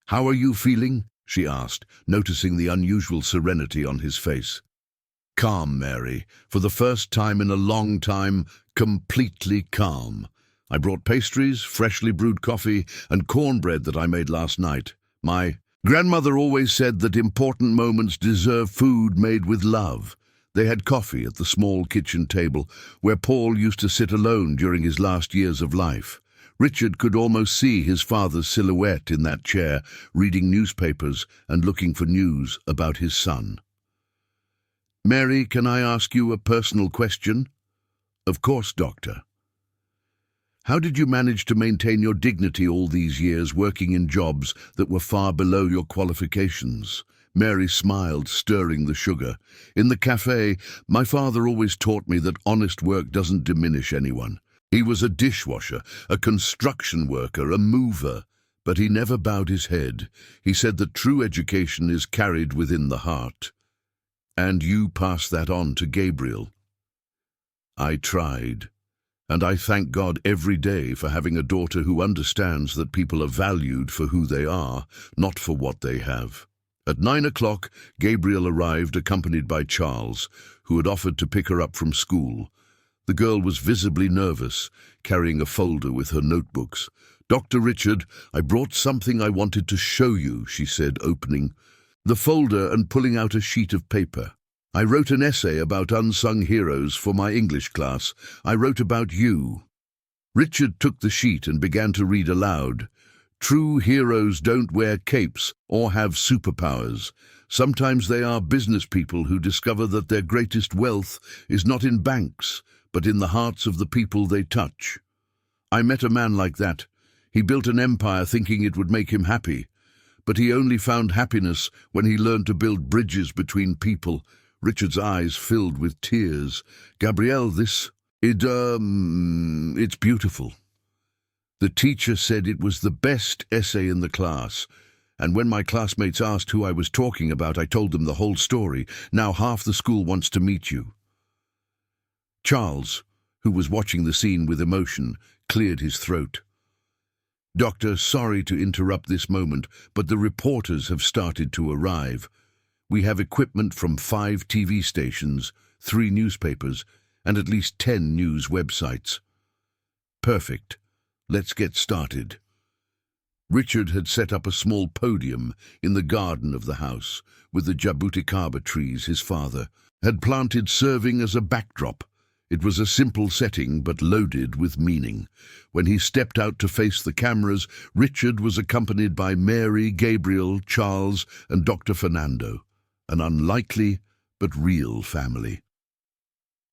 [SPEAKER 1] how are you feeling?" she asked, noticing the unusual serenity on his face. "Calm, Mary. For the first time in a long time, completely calm. I brought pastries, freshly brewed coffee, and cornbread that I made last night. My grandmother always said that important moments deserve food made with love." They had coffee at the small kitchen table, where Paul used to sit alone during his last years of life. Richard could almost see his father's silhouette in that chair, reading newspapers and looking for news about his son. "Mary, can I ask you a personal question?" "Of course, Doctor." "How did you manage to maintain your dignity all these years working in jobs that were far below your qualifications?" Mary smiled, stirring the sugar. "In the cafe, my father always taught me that honest work doesn't diminish anyone. He was a dishwasher, a construction worker, a mover, but he never bowed his head. He said that true education is carried within the heart. And you passed that on to Gabriel." "I tried. And I thank God every day for having a daughter who understands that people are valued for who they are, not for what they have." At 9 o'clock, Gabriel arrived accompanied by Charles, who had offered to pick her up from school. The girl was visibly nervous, carrying a folder with her notebooks. "Dr. Richard, I brought something I wanted to show you," she said, opening the folder and pulling out a sheet of paper. "I wrote an essay about unsung heroes for my English class. I wrote about you." Richard took the sheet and began to read aloud. "True heroes don't wear capes or have superpowers. Sometimes they are business people who discover that their greatest wealth is not in banks, but in the hearts of the people they touch. I met a man like that. He built an empire thinking it would make him happy, but he only found happiness when he learned to build bridges between people." Richard's eyes filled with tears. "Gabrielle, it's beautiful. The teacher said it was the best essay in the class, and when my classmates asked who I was talking about, I told them the whole story. Now half the school wants to meet you." Charles, who was watching the scene with emotion, cleared his throat. "Doctor, sorry to interrupt this moment, but the reporters have started to arrive. We have equipment from 5 TV stations, 3 newspapers, and at least 10 news websites." "Perfect. Let's get started." Richard had set up a small podium in the garden of the house with the jabuticaba trees his father had planted serving as a backdrop. It was a simple setting but loaded with meaning. When he stepped out to face the cameras, Richard was accompanied by Mary, Gabriel, Charles, and Dr. Fernando, an unlikely but real family.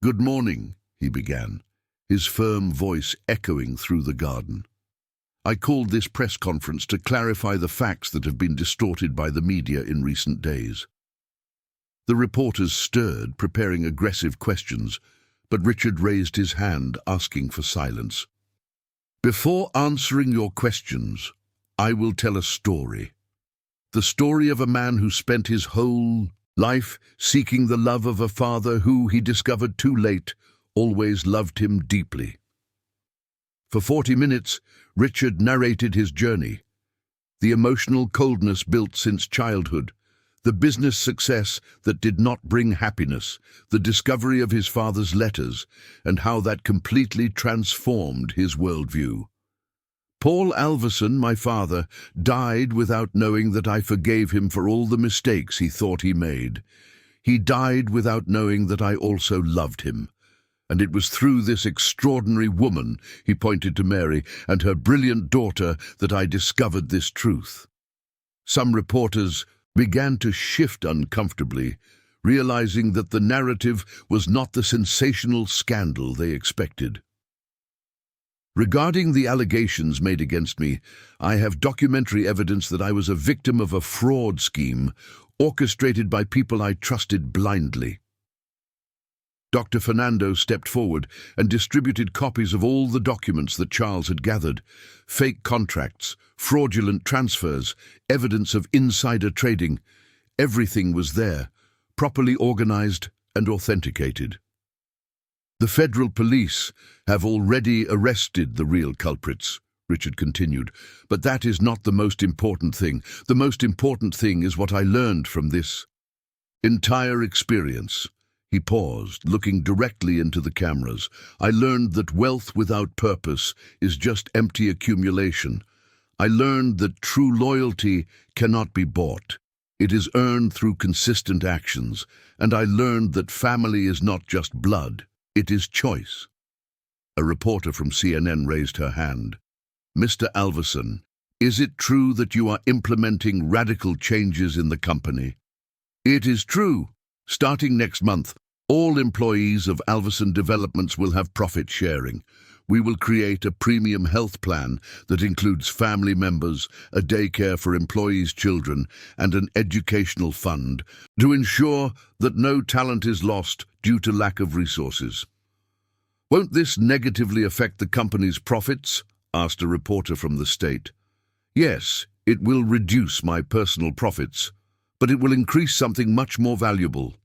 [SPEAKER 1] "Good morning," he began, his firm voice echoing through the garden. "I called this press conference to clarify the facts that have been distorted by the media in recent days." The reporters stirred, preparing aggressive questions, but Richard raised his hand, asking for silence. "Before answering your questions, I will tell a story. The story of a man who spent his whole life seeking the love of a father who, he discovered too late, always loved him deeply." For 40 minutes, Richard narrated his journey, the emotional coldness built since childhood, the business success that did not bring happiness, the discovery of his father's letters, and how that completely transformed his worldview. "Paul Alverson, my father, died without knowing that I forgave him for all the mistakes he thought he made. He died without knowing that I also loved him. And it was through this extraordinary woman," he pointed to Mary, "and her brilliant daughter that I discovered this truth." Some reporters began to shift uncomfortably, realizing that the narrative was not the sensational scandal they expected. "Regarding the allegations made against me, I have documentary evidence that I was a victim of a fraud scheme orchestrated by people I trusted blindly." Dr. Fernando stepped forward and distributed copies of all the documents that Charles had gathered: fake contracts, fraudulent transfers, evidence of insider trading. Everything was there, properly organized and authenticated. "The federal police have already arrested the real culprits," Richard continued, "but that is not the most important thing. The most important thing is what I learned from this entire experience." He paused, looking directly into the cameras. "I learned that wealth without purpose is just empty accumulation. I learned that true loyalty cannot be bought. It is earned through consistent actions. And I learned that family is not just blood, it is choice." A reporter from CNN raised her hand. "Mr. Alverson, is it true that you are implementing radical changes in the company?" "It is true. Starting next month, all employees of Alverson Developments will have profit sharing. We will create a premium health plan that includes family members, a daycare for employees' children, and an educational fund to ensure that no talent is lost due to lack of resources." "Won't this negatively affect the company's profits?" asked a reporter from the state. "Yes, it will reduce my personal profits, but it will increase something much more valuable: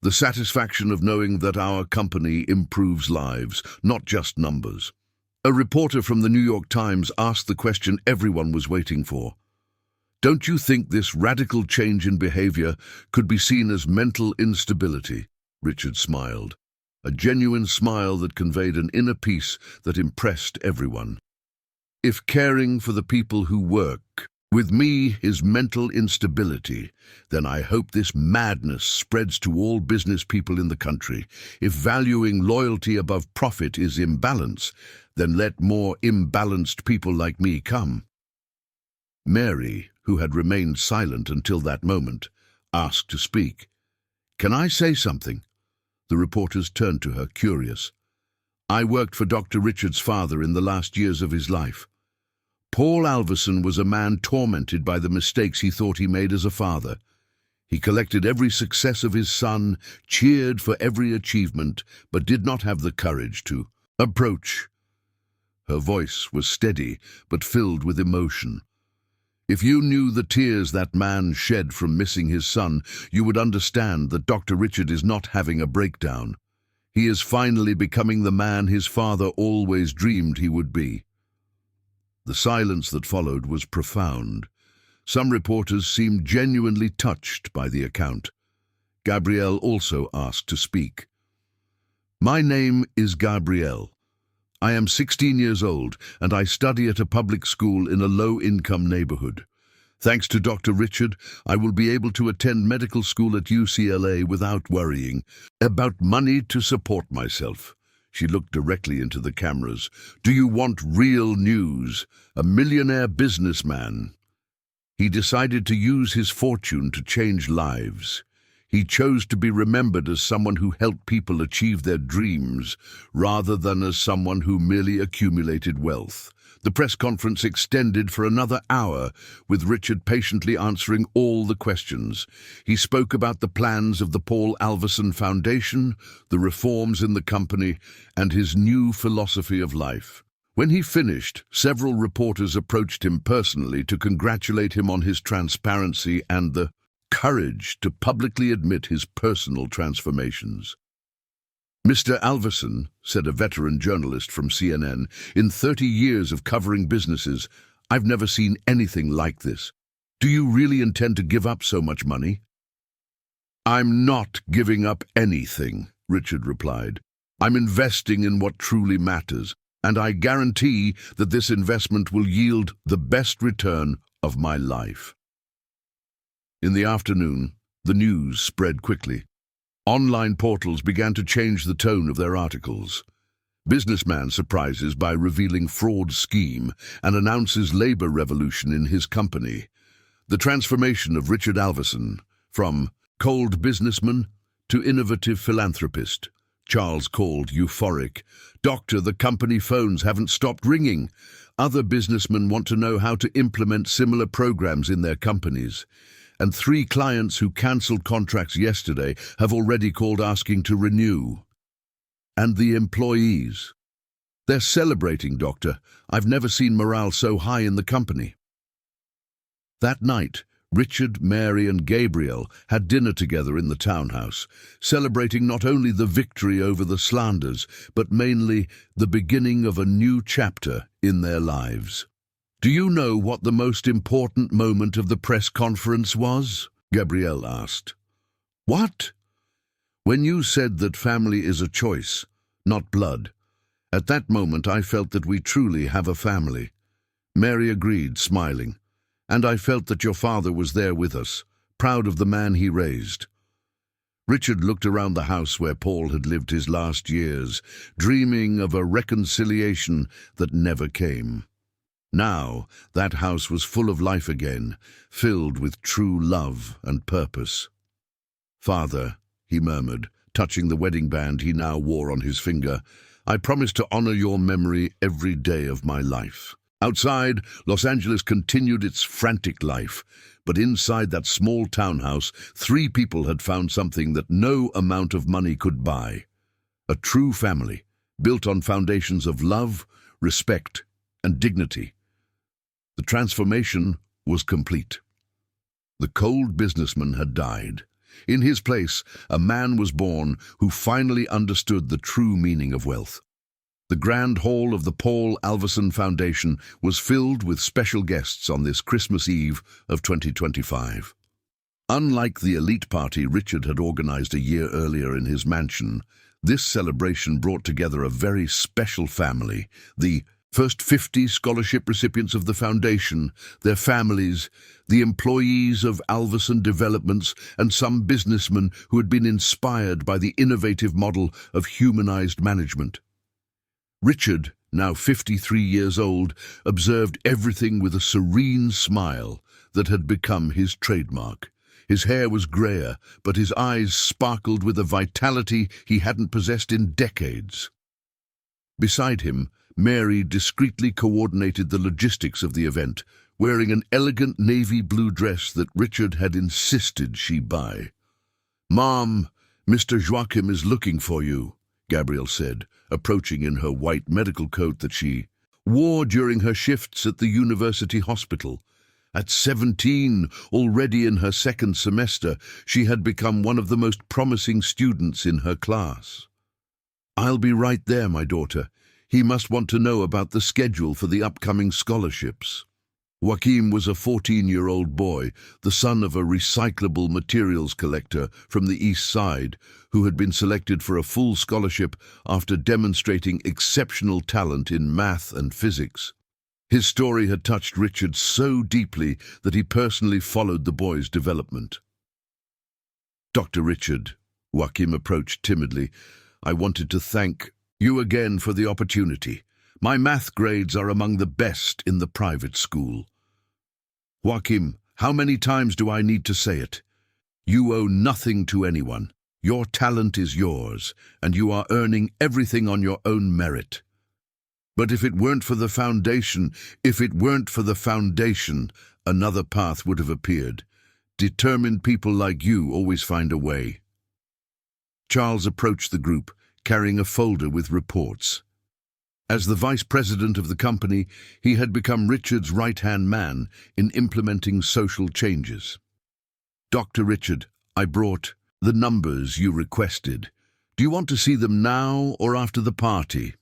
[SPEAKER 1] the satisfaction of knowing that our company improves lives, not just numbers." A reporter from the New York Times asked the question everyone was waiting for. "Don't you think this radical change in behavior could be seen as mental instability?" Richard smiled, a genuine smile that conveyed an inner peace that impressed everyone. "If caring for the people who work with me is mental instability, then I hope this madness spreads to all business people in the country. If valuing loyalty above profit is imbalance, then let more imbalanced people like me come." Mary, who had remained silent until that moment, asked to speak. "Can I say something?" The reporters turned to her, curious. "I worked for Dr. Richard's father in the last years of his life. Paul Alverson was a man tormented by the mistakes he thought he made as a father. He collected every success of his son, cheered for every achievement, but did not have the courage to approach." Her voice was steady, but filled with emotion. "If you knew the tears that man shed from missing his son, you would understand that Dr. Richard is not having a breakdown. He is finally becoming the man his father always dreamed he would be." The silence that followed was profound. Some reporters seemed genuinely touched by the account. Gabrielle also asked to speak. "My name is Gabrielle. I am 16 years old and I study at a public school in a low-income neighborhood. Thanks to Dr. Richard, I will be able to attend medical school at UCLA without worrying about money to support myself." She looked directly into the cameras. "Do you want real news? A millionaire businessman. He decided to use his fortune to change lives. He chose to be remembered as someone who helped people achieve their dreams, rather than as someone who merely accumulated wealth." The press conference extended for another hour, with Richard patiently answering all the questions. He spoke about the plans of the Paul Alverson Foundation, the reforms in the company, and his new philosophy of life. When he finished, several reporters approached him personally to congratulate him on his transparency and the courage to publicly admit his personal transformations. "Mr. Alverson," said a veteran journalist from CNN, "in 30 years of covering businesses, I've never seen anything like this. Do you really intend to give up so much money?" "I'm not giving up anything," Richard replied. "I'm investing in what truly matters, and I guarantee that this investment will yield the best return of my life." In the afternoon, the news spread quickly. Online portals began to change the tone of their articles. Businessman surprises by revealing fraud scheme and announces labor revolution in his company. The transformation of Richard Alverson, from cold businessman to innovative philanthropist. Charles called euphoric. "Doctor, the company phones haven't stopped ringing. Other businessmen want to know how to implement similar programs in their companies. And 3 clients who cancelled contracts yesterday have already called asking to renew." And the employees. "They're celebrating, Doctor. I've never seen morale so high in the company." That night, Richard, Mary and Gabriel had dinner together in the townhouse, celebrating not only the victory over the slanders, but mainly the beginning of a new chapter in their lives. "Do you know what the most important moment of the press conference was?" Gabrielle asked. "What?" "When you said that family is a choice, not blood. At that moment I felt that we truly have a family." Mary agreed, smiling. "And I felt that your father was there with us, proud of the man he raised." Richard looked around the house where Paul had lived his last years, dreaming of a reconciliation that never came. Now, that house was full of life again, filled with true love and purpose. "Father," he murmured, touching the wedding band he now wore on his finger, "I promise to honor your memory every day of my life." Outside, Los Angeles continued its frantic life, but inside that small townhouse, 3 people had found something that no amount of money could buy. A true family, built on foundations of love, respect, and dignity. The transformation was complete. The cold businessman had died. In his place, a man was born who finally understood the true meaning of wealth. The grand hall of the Paul Alverson Foundation was filled with special guests on this Christmas Eve of 2025. Unlike the elite party Richard had organized a year earlier in his mansion, this celebration brought together a very special family, the first 50 scholarship recipients of the foundation, their families, the employees of Alverson Developments, and some businessmen who had been inspired by the innovative model of humanized management. Richard, now 53 years old, observed everything with a serene smile that had become his trademark. His hair was grayer, but his eyes sparkled with a vitality he hadn't possessed in decades. Beside him, Mary discreetly coordinated the logistics of the event, wearing an elegant navy blue dress that Richard had insisted she buy. "Mom, Mr. Joachim is looking for you," Gabrielle said, approaching in her white medical coat that she wore during her shifts at the university hospital. At 17, already in her 2nd semester, she had become one of the most promising students in her class. "I'll be right there, my daughter. He must want to know about the schedule for the upcoming scholarships." Joachim was a 14-year-old boy, the son of a recyclable materials collector from the East Side, who had been selected for a full scholarship after demonstrating exceptional talent in math and physics. His story had touched Richard so deeply that he personally followed the boy's development. "Dr. Richard," Joachim approached timidly, "I wanted to thank you again for the opportunity. My math grades are among the best in the private school." "Joachim, how many times do I need to say it? You owe nothing to anyone. Your talent is yours, and you are earning everything on your own merit. But if it weren't for the foundation, another path would have appeared. Determined people like you always find a way." Charles approached the group, carrying a folder with reports. As the vice president of the company, he had become Richard's right-hand man in implementing social changes. "Dr. Richard, I brought the numbers you requested. Do you want to see them now or after the party?"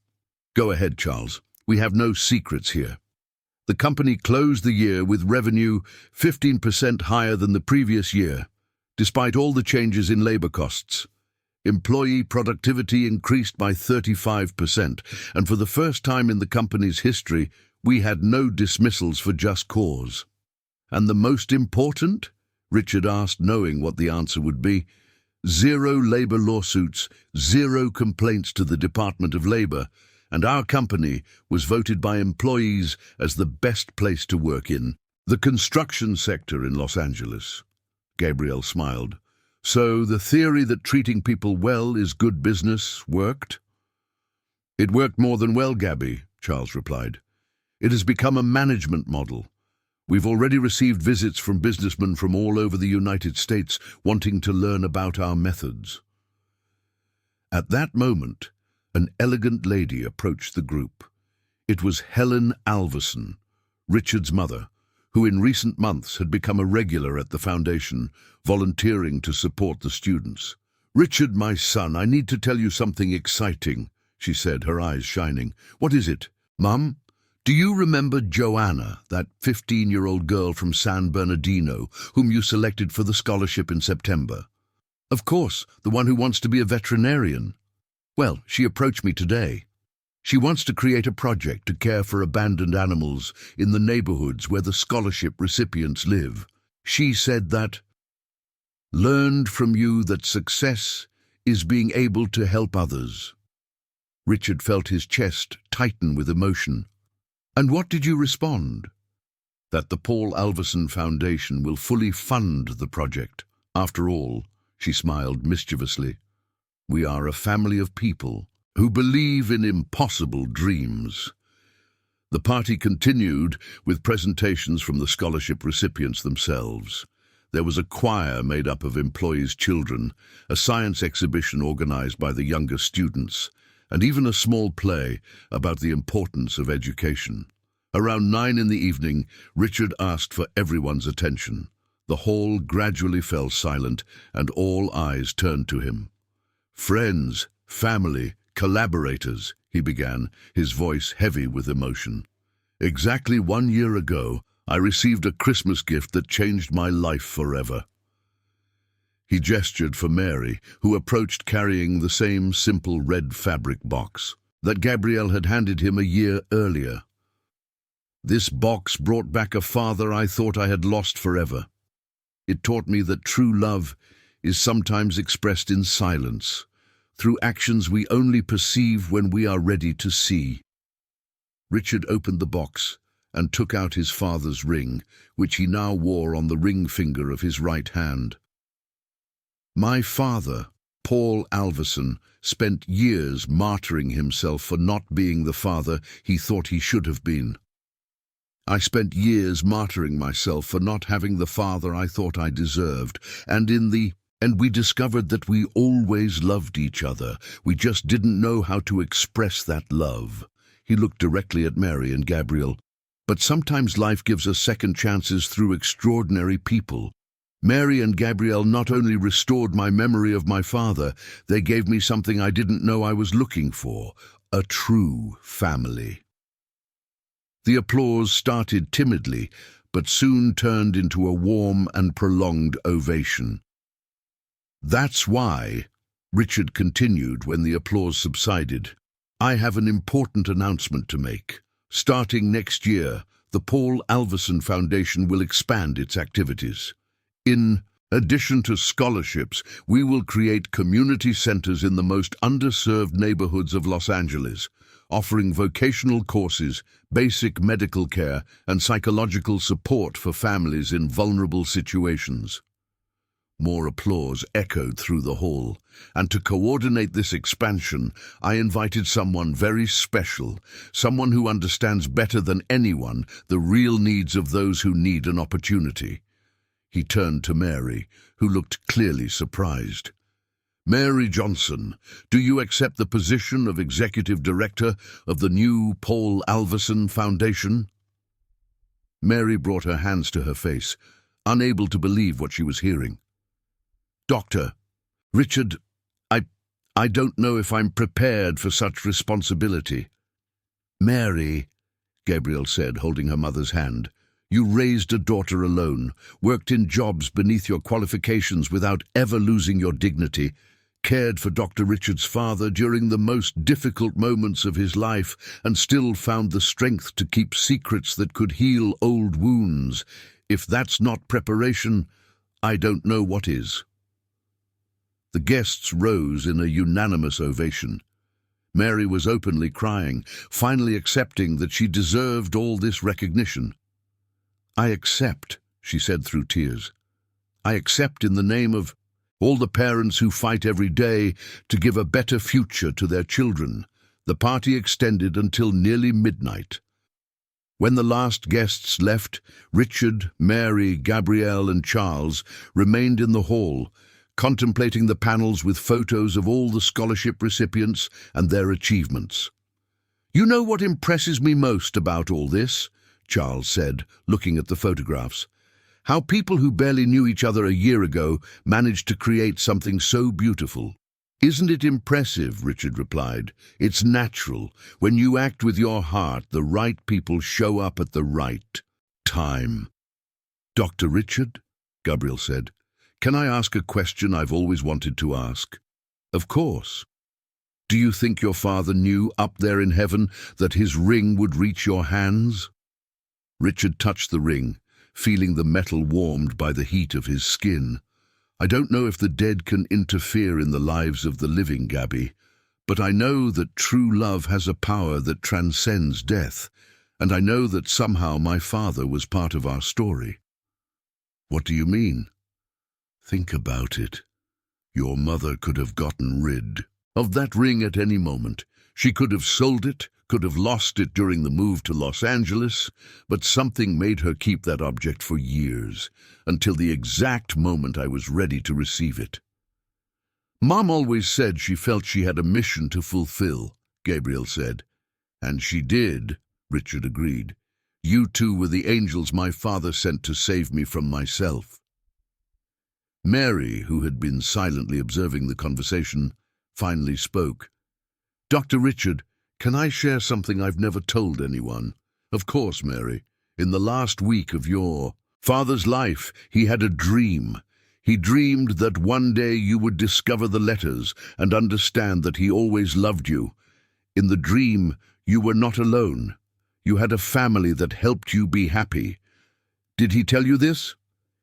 [SPEAKER 1] "Go ahead, Charles. We have no secrets here." The company closed the year with revenue 15% higher than the previous year, despite all the changes in labor costs. Employee productivity increased by 35%, and for the first time in the company's history, we had no dismissals for just cause. "And the most important?" Richard asked, knowing what the answer would be. "Zero labor lawsuits, zero complaints to the Department of Labor, and our company was voted by employees as the best place to work in the construction sector in Los Angeles." Gabriel smiled. "So the theory that treating people well is good business worked?" "It worked more than well, Gabby," Charles replied. "It has become a management model. We've already received visits from businessmen from all over the United States wanting to learn about our methods." At that moment, an elegant lady approached the group. It was Helen Alverson, Richard's mother, who in recent months had become a regular at the foundation, volunteering to support the students. "Richard, my son, I need to tell you something exciting," she said, her eyes shining. "What is it, Mum? Do you remember Joanna, that 15-year-old girl from San Bernardino, whom you selected for the scholarship in September?" "Of course, the one who wants to be a veterinarian." "Well, she approached me today. She wants to create a project to care for abandoned animals in the neighborhoods where the scholarship recipients live. She said that learned from you that success is being able to help others." Richard felt his chest tighten with emotion. "And what did you respond?" "That the Paul Alverson Foundation will fully fund the project. After all," she smiled mischievously, "we are a family of people who believe in impossible dreams." The party continued with presentations from the scholarship recipients themselves. There was a choir made up of employees' children, a science exhibition organized by the younger students, and even a small play about the importance of education. Around 9 in the evening, Richard asked for everyone's attention. The hall gradually fell silent, and all eyes turned to him. "Friends, family, collaborators," he began, his voice heavy with emotion. "Exactly 1 year ago, I received a Christmas gift that changed my life forever." He gestured for Mary, who approached carrying the same simple red fabric box that Gabriel had handed him a year earlier. "This box brought back a father I thought I had lost forever. It taught me that true love is sometimes expressed in silence, through actions we only perceive when we are ready to see." Richard opened the box and took out his father's ring, which he now wore on the ring finger of his right hand. "My father, Paul Alverson, spent years martyring himself for not being the father he thought he should have been. I spent years martyring myself for not having the father I thought I deserved, and we discovered that we always loved each other. We just didn't know how to express that love." He looked directly at Mary and Gabriel. "But sometimes life gives us second chances through extraordinary people. Mary and Gabriel not only restored my memory of my father, they gave me something I didn't know I was looking for, a true family." The applause started timidly, but soon turned into a warm and prolonged ovation. "That's why," Richard continued when the applause subsided, "I have an important announcement to make. Starting next year, the Paul Alverson Foundation will expand its activities. In addition to scholarships, we will create community centers in the most underserved neighborhoods of Los Angeles, offering vocational courses, basic medical care, and psychological support for families in vulnerable situations." More applause echoed through the hall, and to coordinate this expansion, I invited someone very special, someone who understands better than anyone the real needs of those who need an opportunity. He turned to Mary, who looked clearly surprised. "Mary Johnson, do you accept the position of Executive Director of the new Paul Alverson Foundation?" Mary brought her hands to her face, unable to believe what she was hearing. "Doctor, Richard, I don't know if I'm prepared for such responsibility." "Mary," Gabrielle said, holding her mother's hand, "you raised a daughter alone, worked in jobs beneath your qualifications without ever losing your dignity, cared for Dr. Richard's father during the most difficult moments of his life, and still found the strength to keep secrets that could heal old wounds. If that's not preparation, I don't know what is." The guests rose in a unanimous ovation. Mary was openly crying, finally accepting that she deserved all this recognition. "I accept," she said through tears. "I accept in the name of all the parents who fight every day to give a better future to their children." The party extended until nearly midnight. When the last guests left, Richard, Mary, Gabrielle, and Charles remained in the hall, contemplating the panels with photos of all the scholarship recipients and their achievements. "You know what impresses me most about all this?" Charles said, looking at the photographs. "How people who barely knew each other a year ago managed to create something so beautiful." "Isn't it impressive?" Richard replied. "It's natural. When you act with your heart, the right people show up at the right time." "Dr. Richard," Gabrielle said, "can I ask a question I've always wanted to ask?" "Of course." "Do you think your father knew up there in heaven that his ring would reach your hands?" Richard touched the ring, feeling the metal warmed by the heat of his skin. "I don't know if the dead can interfere in the lives of the living, Gabby, but I know that true love has a power that transcends death, and I know that somehow my father was part of our story." "What do you mean?" "Think about it. Your mother could have gotten rid of that ring at any moment. She could have sold it, could have lost it during the move to Los Angeles, but something made her keep that object for years, until the exact moment I was ready to receive it." "Mom always said she felt she had a mission to fulfill," Gabrielle said. "And she did," Richard agreed. "You two were the angels my father sent to save me from myself." Mary, who had been silently observing the conversation, finally spoke. "Dr. Richard, can I share something I've never told anyone?" "Of course, Mary. In the last week of your father's life, he had a dream. He dreamed that one day you would discover the letters and understand that he always loved you. In the dream, you were not alone. You had a family that helped you be happy. Did he tell you this?"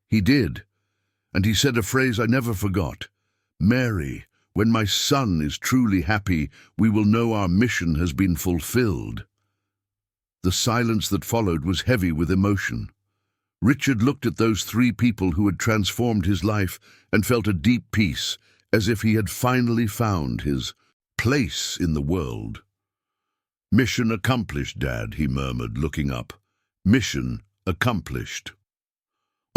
[SPEAKER 1] "He did. And he said a phrase I never forgot. 'Mary, when my son is truly happy, we will know our mission has been fulfilled.'" The silence that followed was heavy with emotion. Richard looked at those three people who had transformed his life and felt a deep peace, as if he had finally found his place in the world. "Mission accomplished, Dad," he murmured, looking up. "Mission accomplished."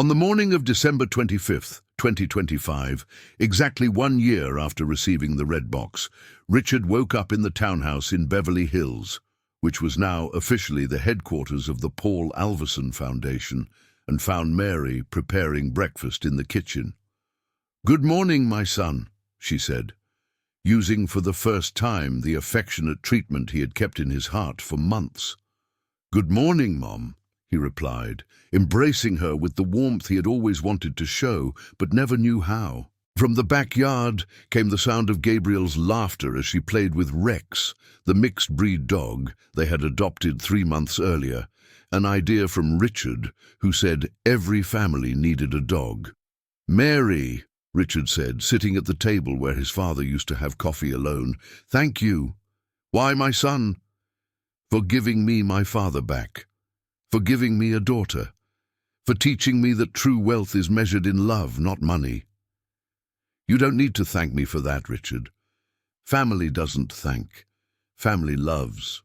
[SPEAKER 1] On the morning of December 25th, 2025, exactly 1 year after receiving the red box, Richard woke up in the townhouse in Beverly Hills, which was now officially the headquarters of the Paul Alverson Foundation, and found Mary preparing breakfast in the kitchen. "Good morning, my son," she said, using for the first time the affectionate treatment he had kept in his heart for months. "Good morning, Mom," he replied, embracing her with the warmth he had always wanted to show, but never knew how. From the backyard came the sound of Gabriel's laughter as she played with Rex, the mixed-breed dog they had adopted 3 months earlier, an idea from Richard, who said every family needed a dog. "Mary," Richard said, sitting at the table where his father used to have coffee alone, "thank you." "Why, my son?" "For giving me my father back. For giving me a daughter. For teaching me that true wealth is measured in love, not money." "You don't need to thank me for that, Richard. Family doesn't thank. Family loves."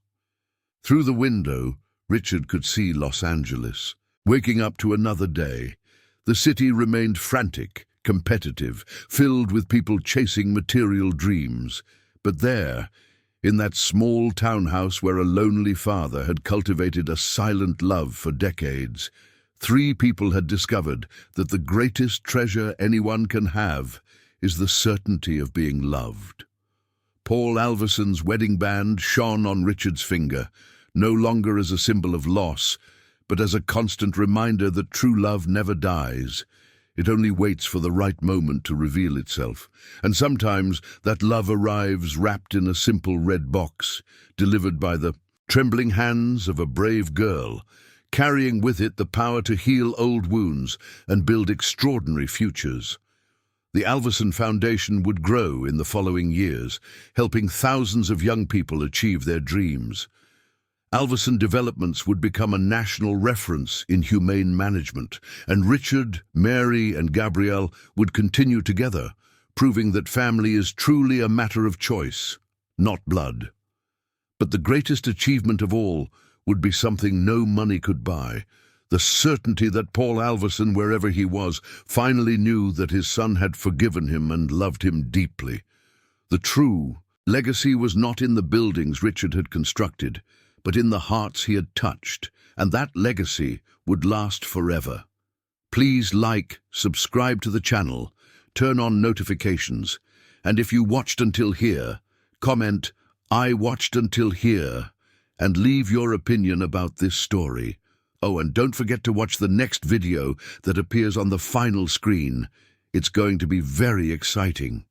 [SPEAKER 1] Through the window, Richard could see Los Angeles. Waking up to another day, the city remained frantic, competitive, filled with people chasing material dreams. But there, in that small townhouse where a lonely father had cultivated a silent love for decades, 3 people had discovered that the greatest treasure anyone can have is the certainty of being loved. Paul Alverson's wedding band shone on Richard's finger, no longer as a symbol of loss, but as a constant reminder that true love never dies. It only waits for the right moment to reveal itself. And sometimes that love arrives wrapped in a simple red box, delivered by the trembling hands of a brave girl, carrying with it the power to heal old wounds and build extraordinary futures. The Alverson Foundation would grow in the following years, helping thousands of young people achieve their dreams. Alverson Developments would become a national reference in humane management, and Richard, Mary, and Gabrielle would continue together, proving that family is truly a matter of choice, not blood. But the greatest achievement of all would be something no money could buy: the certainty that Paul Alverson, wherever he was, finally knew that his son had forgiven him and loved him deeply. The true legacy was not in the buildings Richard had constructed, but in the hearts he had touched, and that legacy would last forever. Please like, subscribe to the channel, turn on notifications, and if you watched until here, comment, "I watched until here," and leave your opinion about this story. Oh, and don't forget to watch the next video that appears on the final screen. It's going to be very exciting.